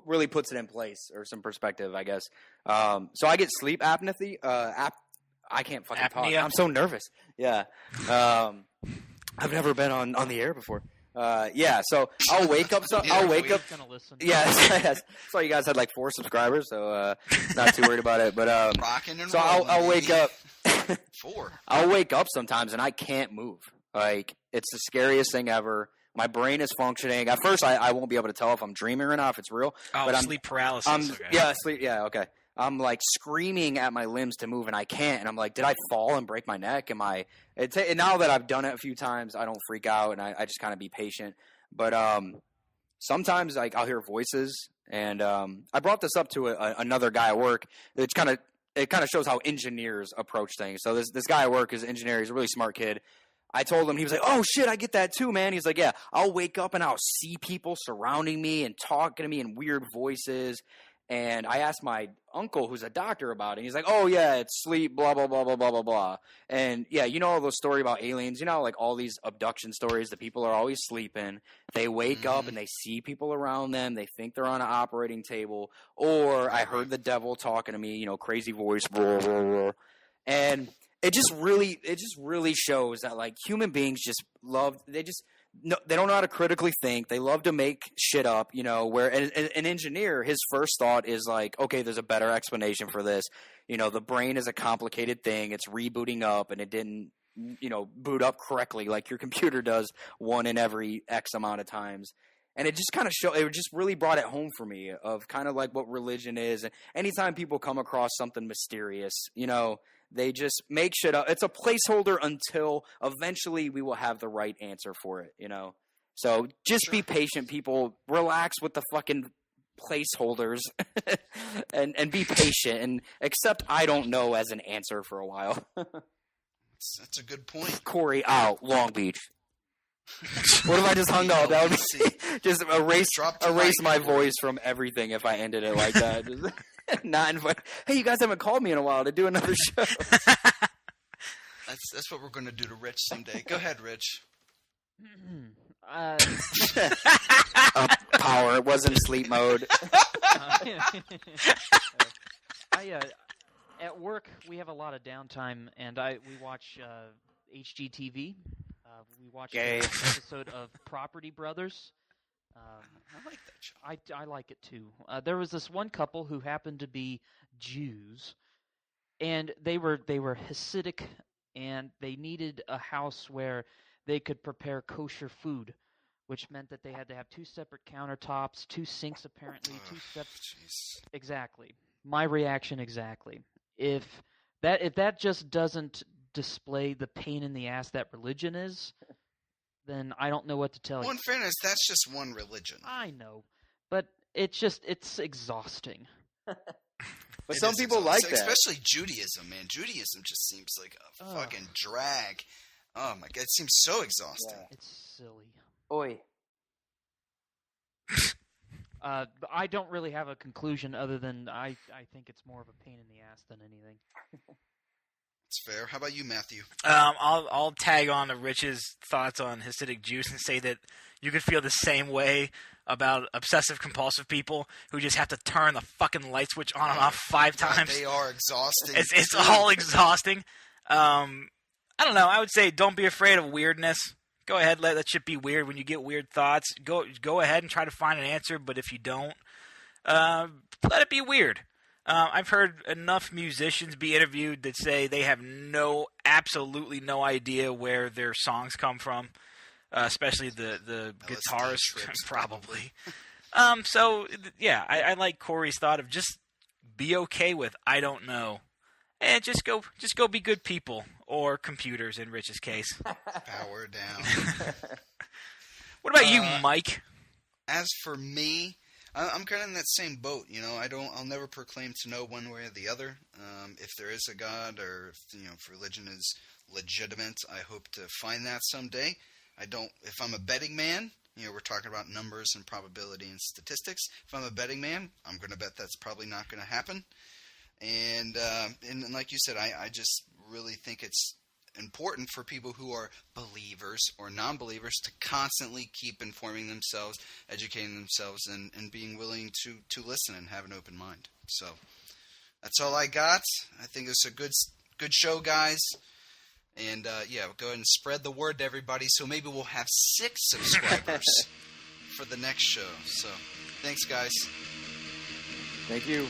really puts it in place or some perspective, I guess. So I get sleep apathy. I can't fucking talk. Apnea. I'm so nervous. Yeah. I've never been on the air before. Yeah. So I'll wake up. I'll wake up. Gonna listen. Yes. Saw you guys had like 4 subscribers, so not too worried about it. But Rocking and so rolling, I'll wake baby. up. 4. I'll wake up sometimes and I can't move. Like, it's the scariest thing ever. My brain is functioning. At first, I won't be able to tell if I'm dreaming or not, if it's real. Oh, but sleep paralysis. Okay. Yeah, sleep. Yeah, okay. I'm like screaming at my limbs to move and I can't. And I'm like, did I fall and break my neck? And now that I've done it a few times, I don't freak out and I just kind of be patient. But sometimes like I'll hear voices. And I brought this up to another guy at work. It kind of shows how engineers approach things. So this guy at work is an engineer. He's a really smart kid. I told him, he was like, oh, shit, I get that too, man. He's like, yeah, I'll wake up and I'll see people surrounding me and talking to me in weird voices. And I asked my uncle, who's a doctor, about it. He's like, oh, yeah, it's sleep, blah, blah, blah, blah, blah, blah, blah. And, yeah, you know all those stories about aliens? You know, like all these abduction stories, the people are always sleeping. They wake up and they see people around them. They think they're on an operating table. Or I heard the devil talking to me, you know, crazy voice, blah, blah, blah. And it just really shows that, like, human beings just love – they don't know how to critically think. They love to make shit up, you know, where an engineer, his first thought is like, okay, there's a better explanation for this. You know, the brain is a complicated thing. It's rebooting up and it didn't, you know, boot up correctly like your computer does one in every X amount of times. And it just kind of it just really brought it home for me of kind of like what religion is. And anytime people come across something mysterious, you know, they just make shit up. It's a placeholder until eventually we will have the right answer for it, you know? So just be patient, people. Relax with the fucking placeholders and be patient and accept I don't know as an answer for a while. That's a good point. Corey out, Long Beach. What if I just hung up? That would be just erase my voice from everything if I ended it like that. Just not invite. Hey, you guys haven't called me in a while to do another show. That's what we're going to do to Rich someday. Go ahead, Rich. Power. It was in sleep mode. At work we have a lot of downtime, and we watch HGTV. We watched an episode of Property Brothers. I like that show. I like it too. There was this one couple who happened to be Jews, and they were Hasidic, and they needed a house where they could prepare kosher food, which meant that they had to have 2 separate countertops, 2 sinks apparently, 2 separate. Jeez. Exactly. My reaction exactly. If that just doesn't display the pain in the ass that religion is, then I don't know what to tell you. Well, in fairness, that's just one religion. I know, but it's exhausting. But some people like that. Especially Judaism, man. Judaism just seems like a fucking drag. Oh my god, it seems so exhausting. Yeah. It's silly. Oi. I don't really have a conclusion other than I think it's more of a pain in the ass than anything. It's fair. How about you, Matthew? I'll tag on to Rich's thoughts on Hasidic Jews and say that you could feel the same way about obsessive compulsive people who just have to turn the fucking light switch on and off 5 times. They are exhausting. It's all exhausting. I don't know. I would say don't be afraid of weirdness. Go ahead, let that shit be weird. When you get weird thoughts, go ahead and try to find an answer. But if you don't, let it be weird. I've heard enough musicians be interviewed that say they have absolutely no idea where their songs come from, especially the guitarist, probably. So yeah, I like Corey's thought of just be okay with I don't know, and just go be good people or computers in Rich's case. Power down. What about you, Mike? As for me, I'm kind of in that same boat, you know. I'll never proclaim to know one way or the other. If there is a God, or if religion is legitimate, I hope to find that someday. If I'm a betting man, we're talking about numbers and probability and statistics. If I'm a betting man, I'm going to bet that's probably not going to happen. And like you said, I just really think it's important for people who are believers or non-believers to constantly keep informing themselves, educating themselves, and being willing to listen and have an open mind. So that's all I got. I think it's a good show, guys. And yeah, go ahead and spread the word to everybody. So maybe we'll have 6 subscribers for the next show. So thanks, guys. Thank you.